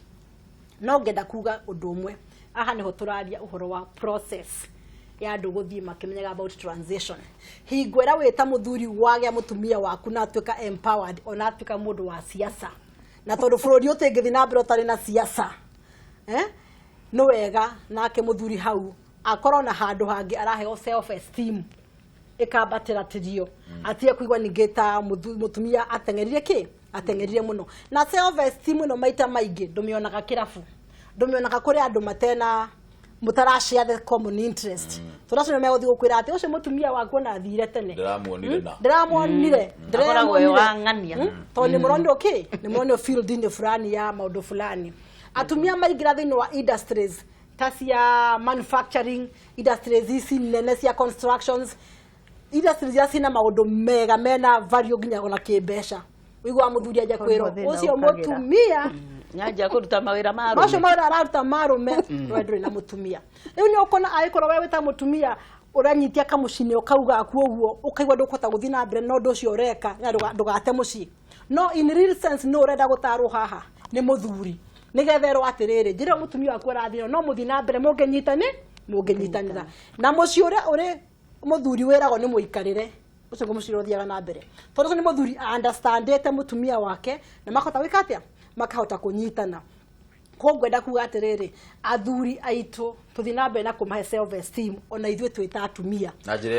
no ngenda kuga undu umwe aha niho turaria uhoro wa process ya andu guthii makimenyaga about transition hingwera wita muthuri wage mutumia waku na atuika empowered ona atuika mundu wa siasa na tondu bururi utingithi na mbere utari na siasa no wega nake muthuri hau akorwo na handu hangi araheo self esteem ikabatira tirio atie kuigwa ningita mutumia atengerire atengerire muno na self esteem no maita maingi ndumionaga kirabu ndumionaga kuri andu matena mutarashia the common interest turacio me guthi gukwira ati ucio mutumia waku na thire tene ndiramuonire akoragwo wang'ania to ni murondo ni murondo field in fulani ya maundu fulani atumia maingira thiini wa industries tasia manufacturing industries ici nene cia constructions industries ya sina maundu mega mena value ginya ona kibeca wigwa muthuri aja kwiro ucio mutumia nyaja kuruta mawira marume macio mawira araruta marume nduri na mutumia riu ni ukona aikoro wewe ta mutumia uranyitia kamucini ukauga aku uguo ukaigwa ndukota guthi na mbere no nducio ureka ndugate muci no in real sense no urenda gutaru haha ni muthuri nigetherwo atiriri njira mutumia waku arathino no muthi na mbere mungenyitanira na muci uria uri muthuri wirago ni muikarire ucio muciro thiaga na mbere tondu ni muthuri understandete mutumia wake na makota wikatia makahota kunyitana kongwenda kuga atiriri athuri aitu tuthi na mbere na kumahe self esteem ona ithwe twita atumia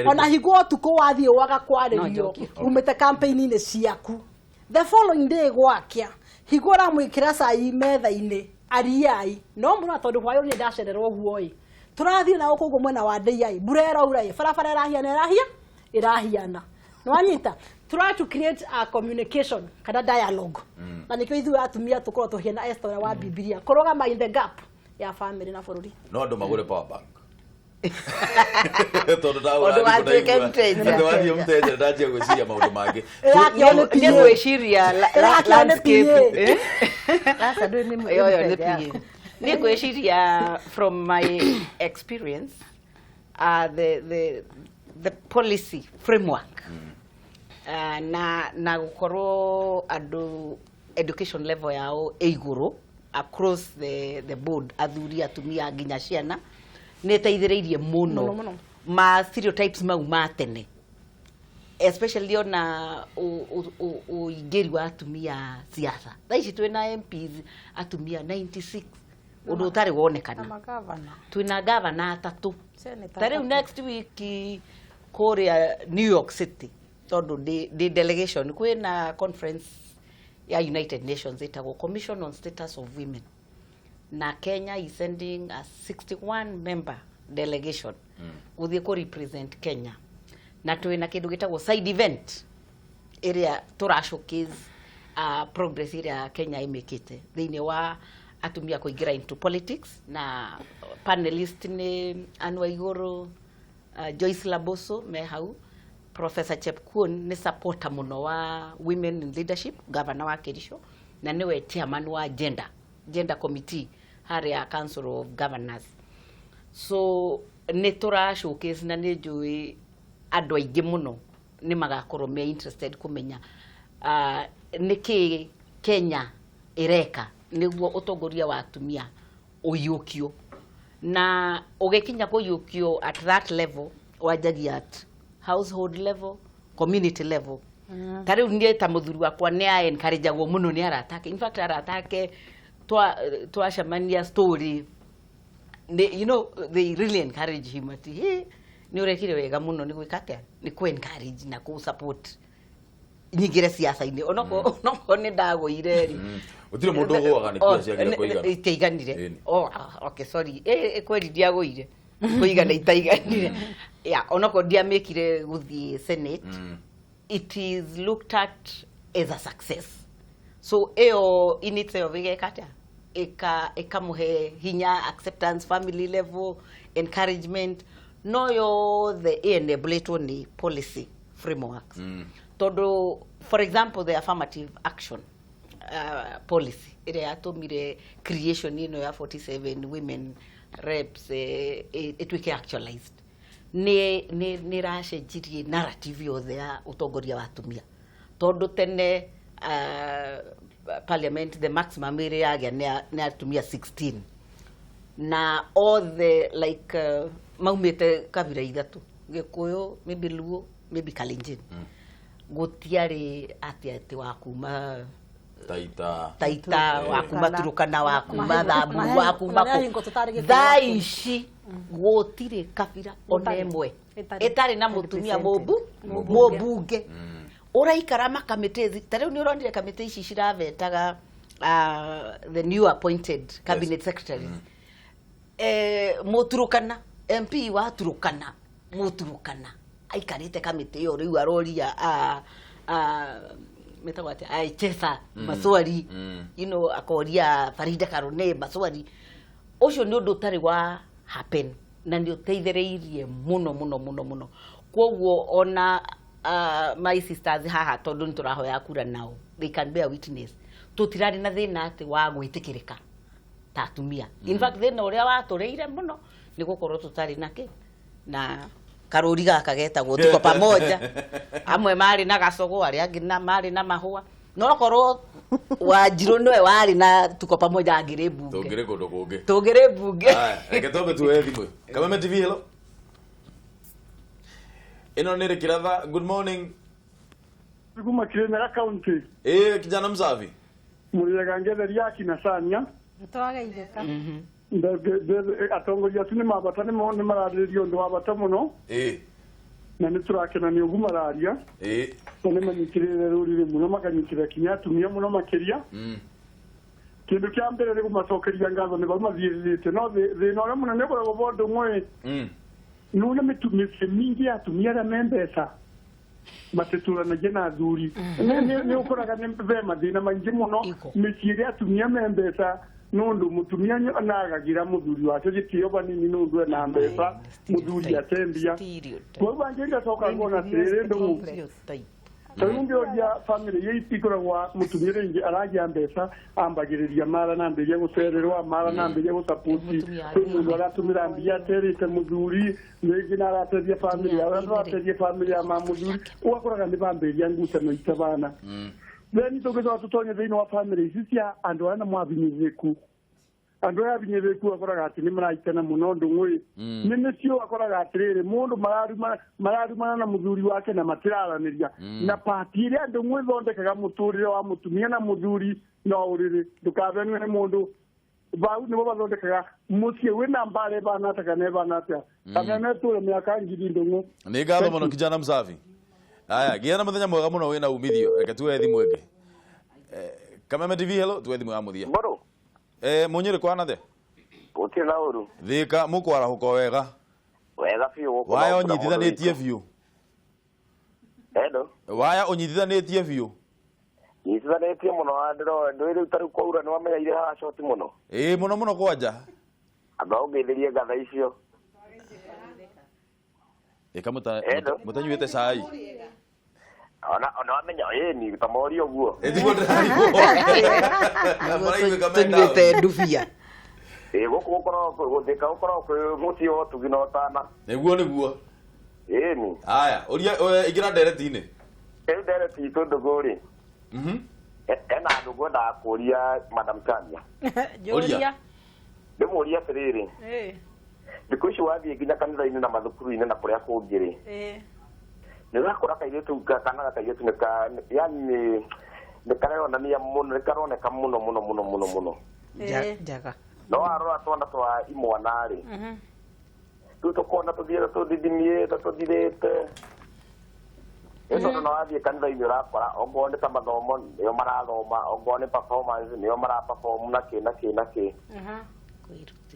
ona higo tuko wathie waga kwaririo umete campaign ine ciaku the following day gwakia higo ra mwikira cai metha-ini ariai no muna tondu hwayo ni ndacererwo guoi turathie na uko mwena wa ndeiai burera urai farafara irahiana no anyita try to create a communication kada dialogue na nikyo ithu atumia tukorwo tuhiana Esther wa Biblia koroga in the gap ya family na bururi no ndo magure power bank tondu wathi mteja ndaje gwiciria maundu mangi ni gwiciria landscape Sasa ndio ni ni gwiciria from my experience the policy framework na gukorwo andu education level yao iguru across the board athuri atumia nginya ciana ne teithiriirie muno ma stereotypes mau matene especially ona uingiri wa atumia siasa thaici twina MPs atumia 96 undu utari wonekana twina governor atatu tariu next week korea New York City tondu the delegation kwina conference ya United Nations itagwo Commission on Status of Women na Kenya is sending a 61 member delegation uthie ko represent Kenya na twina kindu gitagwo side event area tura showcase progress area Kenya imekite thiini wa atumia kuingira into politics na panelist ni Anwa Iguru Joyce Laboso me hau Professor Chepkuon ni supporter muno wa women in leadership governor wa Kirisho na niwe chairman wa gender committee hari ya council of governors so ni tura showcase na ni njui andu aingi muno ni magakorwo me interested kumenya niki Kenya ireka niguo utongoria wa atumia uyukio na ugekinya kuyukio at that level wajagia at household level community level tariu nie ta muthuri wakwa ni a encourage agwo muno ni aratake in fact aratake twa shamania story you know they really encourage him ati he ni urekire wega muno ni gwikate ni ku encourage na ku support nyingire siasa ine onoko ni ndagoire ri utire mundu ugoaga ni pia ciagira kuigana itaiganire okay sorry kweri ndiagoire kuigana itaiganire ya onoko ndiamekire guthie Senate it is looked at as a success so eo in itself igekata ekamuhe hinya acceptance family level encouragement no yo the enablator ni policy frameworks todo for example the affirmative action policy ĩrĩa yatũmire creation ĩno ya 47 women reps ĩtuĩke actualized nĩ racenjirie narrative yothe ya ũtongoria wa atumia tondũ tene parliament the maximum ĩrĩa yagĩa nĩ atumia 16 na all the like maumĩte kabira ithatũ Gĩkũyũ maybe Luo maybe Kalenjin gũtiarĩ atĩ wa kuma Taita wa kuma Turukana wa kuma Thambu wa kuma thaa ici gũtirĩ kabira ona ĩmwe ĩtarĩ na mũtumia mũmbunge ũraikara makamĩtĩ ta rĩu nĩ ũronire kamĩtĩ ici ciravetaga the new appointed cabinet secretaries Mũturukana MP wa Turukana Mũturukana aikarĩte kamĩtĩ ĩyo rĩu aroria metagwo atĩa aichesa maswali akoria Farida Karone maswali ũcio nĩ ũndũ ũtarĩ wa happen na nĩ ũteithĩrĩirie mũno kwoguo ona my sisters haha tondũ nĩ tũrahoya kura nao they can bear witness tũtirarĩ na thĩna atĩ wa gwĩtĩkĩrĩka ta atumia in fact thĩna ũrĩa watũrĩire mũno nĩ gũkorwo tũtarĩ na karũri gaka getagwo tuko pamoja amwe marĩ na gacogo arĩa angĩ marĩ na mahũa no korwo Wanjirũ nĩwe warĩ na tuko pamoja angĩrĩ bunge tũngĩrĩ kũndũ kũngĩ tũngĩrĩ bunge reke twambe tuoe thimũ Kameme TV hello ĩno nĩ Kiratha good morning kuma Kirinyaga county kijana msafi mũrĩega ngetheria akina Sania nĩtwageithĩka atongoria tu nĩ mabata nĩ mararĩrĩrio ũndũ wa bata mũno na nĩ tũrakena nĩ ũguo mararia na nĩ manyitĩrĩire rũrĩrĩ mũno makanyitĩrĩra kinya atumia mũno makĩria kĩndũ kĩa mbere nĩ kũmacokeria ngatho nĩ mathiĩrĩrĩte no thĩna ũrĩa mũnene ũkoragwo bo Ndung'u nuna mĩciĩ mingĩ ya atumia arĩa me mbeca matĩtũranagia na athuri nĩ ũkoraga nĩ ve mathĩna maingĩ mũno mĩciĩ ĩrĩa atumia me mbeca nundu mutumia nagagira muthuri wake gitio banini nundu na mbeca muthuri atembia kwa bangenga soka ngona tere Ndung'u Tayungi ya family yitikora mutumia ringi aragia mbeca ambagiriria mara na mbeya gucererwa mara na mbeya gusaputi mundu aratumira mbia terite muthuri nigi narateria family arateria family ya mamuthuri ugakoraga ni bamberia ngusano itabana Then tũgĩcoka tũtonye thĩinĩ wa family ici cia andũ arĩa mabinyĩrĩku andũ arĩa abinyĩrĩku akoraga atĩ nĩ maraitana mũno Ndung'u nĩ nĩcio akoraga atĩrĩrĩ mũndũ mararumana na mũthuri wake na matiraranĩria na pati ĩrĩa Ndung'u ĩthondekaga mũtũrĩre wa mũtumia na mũthuri no ũrĩrĩ ndũkabenwe nĩ mũndũ bau nĩbo bathondekaga mũciĩ wĩna mbara ĩbana atĩa kana ĩbana atĩa kana nĩ tũre mĩaka ngiri Ndung'u nĩ ngatho mũno kijana msafi Aya, gĩa na mũthenya mwega mũno wĩna umithio. Reke tuwe thimũ ĩngĩ. Kameme TV hello, tuwe thimũ ya mũthia. Mboro. Mũnyĩrĩ kwana the? Gũtirĩ na ũru. Thika mũkwarahũka wega. Wega biũ gũkũ. Waya ũnyitithanĩtie biũ. Endo. Waya ũnyitithanĩtie biũ. Nyitithanĩtie mũno andĩro ndũĩ tarĩ kwaura nĩ wamenyaire haha shoti mũno. Mũno kwanja. Anga ũngeithĩrie gatha icio. Mũtanyuĩte cai. Ona wamenya ni tamori ũguo. Tũnyuĩte ndubia. Gũkũ gũkorwo gũthĩka gũkorwo kwĩ mũciĩ wa ũtugi na ũtana. Nĩguo. Ni. Aya, ingĩra ndereti-inĩ. Ndereti itũ Ndung'u-rĩ. Ena andũ ngwendaga kũria Madam Tania. Njũria. Ndĩmũria atĩrĩrĩ. Thikũ ici wathiĩ nginya kanitha-inĩ na mathukuru-inĩ na kũrĩa kũngĩ-rĩ. Nĩ ũrakora kairĩtu kana gakairĩtu yani nĩ karonania mũno nĩ karoneka mũno. Njaga. No arora twana twa imwana-rĩ. Rĩu tũkona tũthiĩte tũthirĩte. Tondũ no wathiĩ kanitha-inĩ ũrakora ongorwo nĩ ta mathomo nĩo marathoma ongorwo nĩ performance nĩo maraperform na kĩ.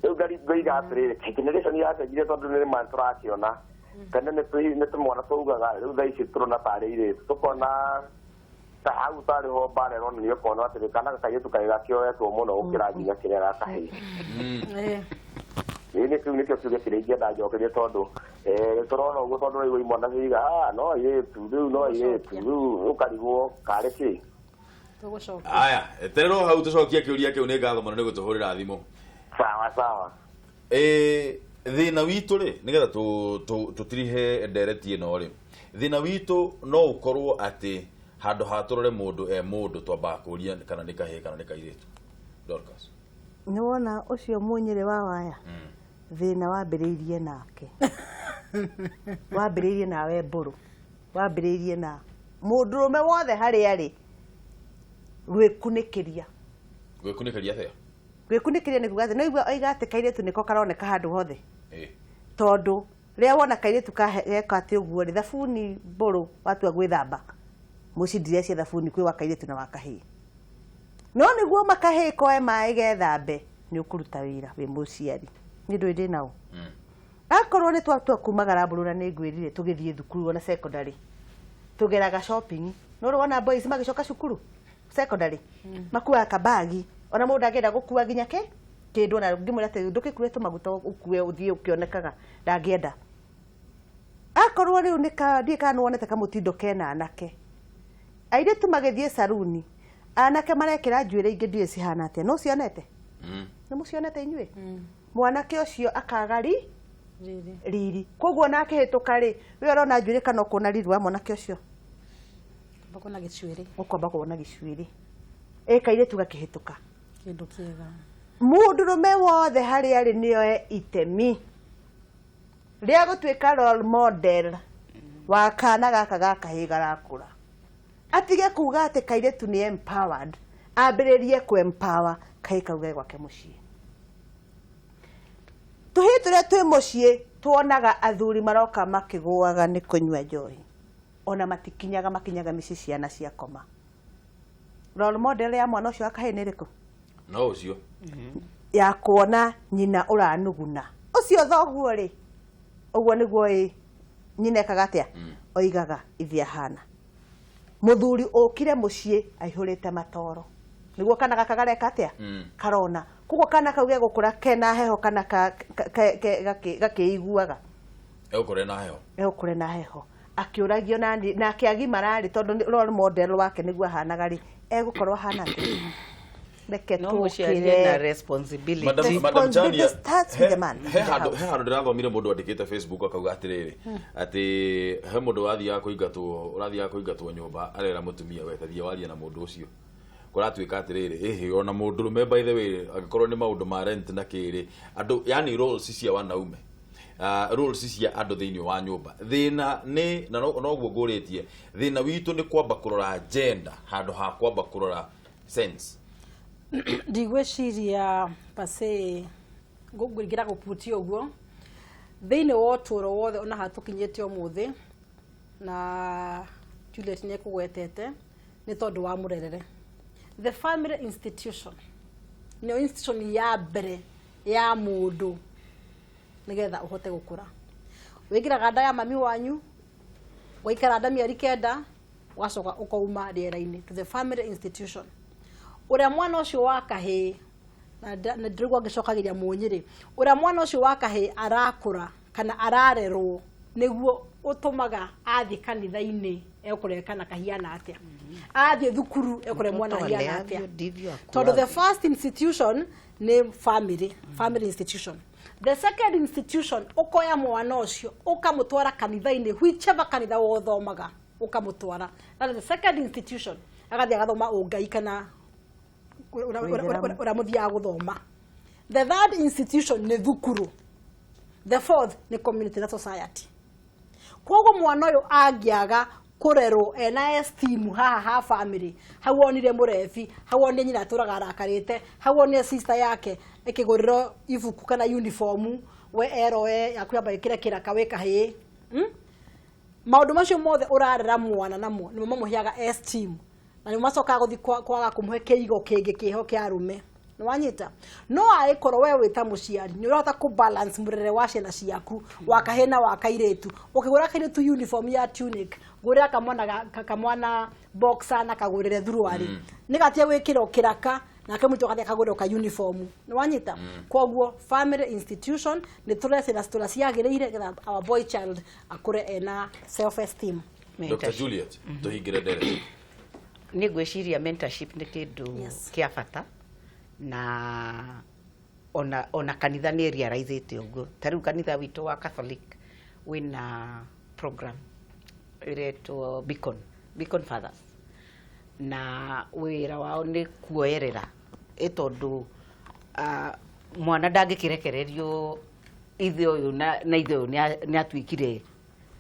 Rĩu ngaiga atĩrĩrĩ generation yacenjire tondũ nĩ ma tũrakĩona tene nĩ tũmwana tũugaga rĩu thaa ici tũrona tarĩ airĩtu tũkona ta hau tarĩ ho mbara ĩronanio ũkona atĩrĩ kana gakairĩtu kaĩ gakĩoetwo mũno gũkĩra nginya kĩrĩa gakahĩ. Kĩu nĩkĩo kiuge kĩrĩa ingĩenda njokerie tondũ tũrona ũguo tondũ rĩu imwana ciuga no airĩtu rĩu no airĩtu rĩu ũkarigwo karĩ kĩ. tugucoka aya eterero hau tucokia kiuria kiu ni ngatho muno ni gutuhurira thimo sawa thina witu ri nigetha tutirihe ndereti ino ri thina witu no ukorwo ati handu haturore mundu twamba kuria kana ni kahe kana ni kairitu Dorcas ni wona ucio munyire wa waya thina wambiriirie nake wambiriirie nawe mburu wambiriirie na mundurume wothe hari ari gwikunikiria thea gwikunikiria ni kugathi no igwa oiga ati kairitu niko karoneka handu hothe tondu ria wona kairitu geka ati uguo ri thabuni mburu watua gwithamba mucindire cia thabuni kwi wa kairitu na wa kahii no niguo makahii koe mai gethambe ni ukuruta wira wi muciari ni ndu ndi nao akorwo ni twatua kumagara mburu na ni ngwirire tugithie thukuru ona secondary tugeraga shopping no rwona boys magicoka cukuru secondary makuaga kabagi ona mundu agenda gukua nginya kindu na ngimura ati ndukikure tumaguta ukue uthie ukionekaga ndangienda akorwo riu ndie kana wonete kamutindo kena anake aire tumagithie saruni anake marekira njuire ingi ndie cihana ate no cionete ni mucionete inyue mwanake ucio akagari riri koguo nake hituka ri we urona njuire kana ukona riri wa mwanake ucio bakona gicwiri ukwamba kuona gicwiri kaire tugakihituka kindu kiega mundurume wothe hari ari nioe itemi ria gutwika role model wa kana gaka gakahiga rakura atige kuga ati kaire tu ni empowered ambiririe ku empower kaika uge gwake mucii tuhiture twi mucii tuonaga athuri maroka makiguaga ni kunywa njohi ona makinyaga micii ciana cia koma role model ya mwana ucio akahe ni riku no ucio ya kuona nyina uranuguna ucio thoguo ri uguo niguo nyina ekaga atia oigaga ithia hana muthuri ukire mucii aihurite matoro niguo kana gakagareka atia karona kugo kana kauge gukura kena heho kana gakiiguaga egukure na heho akiuragio na akiagimarari tondu role model wake niguo hanaga ri egukorwo hana ati reke tukire na responsibility Madam Chania he handu ndirathomire mundu andikite Facebook akauga atiriri ati he mundu urathia kuingatwo nyumba arera mutumia wetathia waria na mundu ucio kuratuika atiriri ona mundurume by the way agikorwo ni maundu ma rent na kiri andu yani roles cia wanaume roles cia andu thiini wa nyumba thina ni na noguo nguritie thina witu ni kwamba kurora gender handu ha kwamba kurora sense ndigwiciria pase ngũngĩgira gũputia ũguo thĩinĩ wa ũtũũro wothe ona hatukinyĩte ũmũthĩ na Juliet nĩ kũgwetete nĩ tondũ wa mũrerere the family institution nĩ institution ya mbere ya mũndũ nĩgetha ũhote gũkũra wĩkĩraga nda ya mami wanyu waikara nda mĩeri 9 wacoka ũkauma rĩera-inĩ to the family institution uria mwana ucio wa kahii na ndirigwa ngicokagiria munyiri uria mwana ucio wa kahii arakura kana ararerwo niguo utumaga athi kanitha-ini ekurekana kahiana atia athi thukuru ekure mwana hiana atia tondu the first institution ni family institution the second institution ukoya mwana ucio ukamutwara kanitha-ini whichever kanitha wothomaga ukamutwara that the second institution agathi agathoma ungai kana ura muthia guthoma the third institution ni thukuru the fourth ni community na society kogo mwana uyu angiaga kurerwo ena esteem ha family hau onire murefi hau onire nyina turaga arakarite hau onire sister yake ikiguriro ibuku kana uniform we eroe yakwamba ikira kiraka weka hi maundu macio mothe urarera mwana namo ni mamuhiaga esteem na ni macoka guthi kwaga kumuhe kiigo kingi kiho kia arume ni wanyita no aikorwo we wita muciari ni urahota ku balance murere wa ciana ciaku wakahena wakairetu ukigura kairetu uniform ya tunic gura kamwana boxer na kagurire thuruari ni gatie gwikira kiraka na kemuto gatie kagurire ka uniform ni wanyita koguo family institution ni turese na stura ciagiriire our boy child akure ena self esteem Dr. Juliet tuhingire ndere nĩ ngwĩciria mentorship nĩ kĩndũ kĩa bata na ona kanitha nĩ realize ũguo. Ta rĩu kanitha witũ wa Catholic wĩna program ĩretwo Beacon Fathers, na wĩra wao nĩ kuoerera tondũ mwana ndangĩkĩrekererio ithe ũyũ na ithe ũyũ nĩ atuĩkire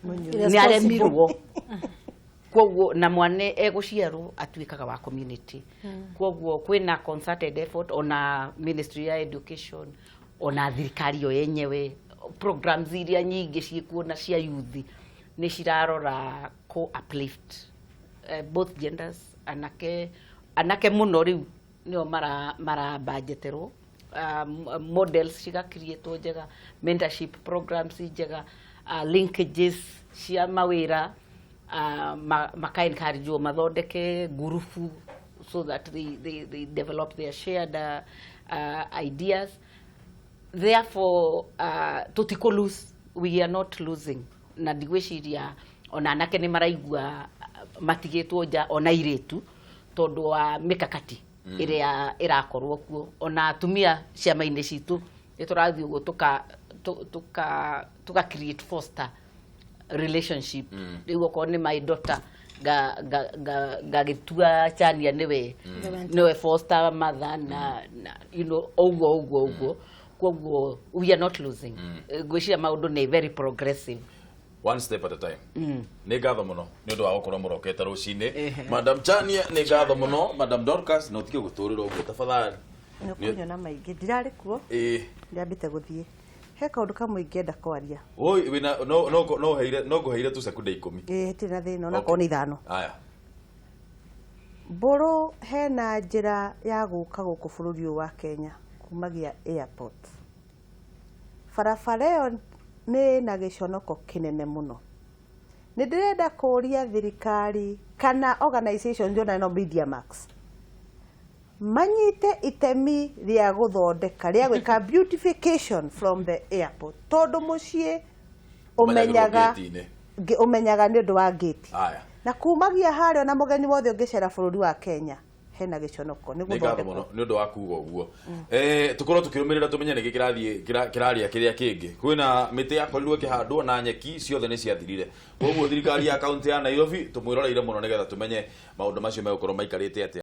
nĩ aremirwo. Kwoguo na mwana egũciarwo atuĩkaga wa community. Kwoguo kwĩna concerted effort ona ministry ya education ona thirikari yo yenyewe programs iria nyingĩ ciĩkuo na cia youth nĩ cirarora co uplift both genders. Anake mũno rĩu nĩo mara budgeterwo models ciga create njega, mentorship programs njega, linkages cia mawĩra maka encourage mathondeke gurufu so that they develop their shared ideas. Therefore we are not losing, na ndigwĩciria ona anake nĩ maraigua matigĩtwo nja ona irĩtu tondũ wa mĩkakati ĩrĩa ĩrakorwo kuo. Ona atumia ciama-inĩ citũ nĩtũrathiĩ ũguo tuka create foster relationship. Rĩu okorwo nĩ my daughter gagĩtua chania nĩwe foster mother na you know ũguo. Kwoguo we are not losing. Ngwĩciria maũndũ nĩ very progressive. One step at a time. Nĩ ngatho mũno nĩ ũndũ wa gũkorwo mũrokete rũcinĩ. Madam Chania nĩ ngatho mũno. Madam Dorcas no tikio gũtũrĩra ũguo tafadhali. Nĩ kunyona maingĩ ndirarĩ kuo. Ndambĩte gũthiĩ. He kaũndũ kamwe ingĩenda kwaria. Oi wina no ngũheire tu sekunde 10. Tina thĩna ona korwo nĩ ithano. Aya. Mbũrũ hena njĩra ya gũka gũkũ bũrũri wa Kenya kumagia airport. Barabara ĩyo nĩ na gĩconoko kĩnene mũno. Nĩ ndĩrenda kũria thirikari kana organization jona no Media Max manyite itemi rĩa gũthondeka rĩa gwĩka beautification from the airport tondũ mũciĩ ũmenyaga nĩ ũndũ wa gate. Na kumagia haaro na mũgeni wothe ũngĩcera bũrũri wa Kenya hena gĩconoko nĩ gũthondeka nĩ ũndũ wa kuuga ũguo. Tukorwo tukĩrũmĩrĩra tũmenye nĩ kĩraria kĩrĩa kĩngĩ. Kwĩna mĩtĩ ya korirwo kĩhandwo na nyeki ciothe nĩ ciathirire. Koguo thirikari ya kaunti ya Nairobi tũmwĩroreire mũno nĩgetha tũmenye maũndũ macio megũkorwo maikarĩte atĩa.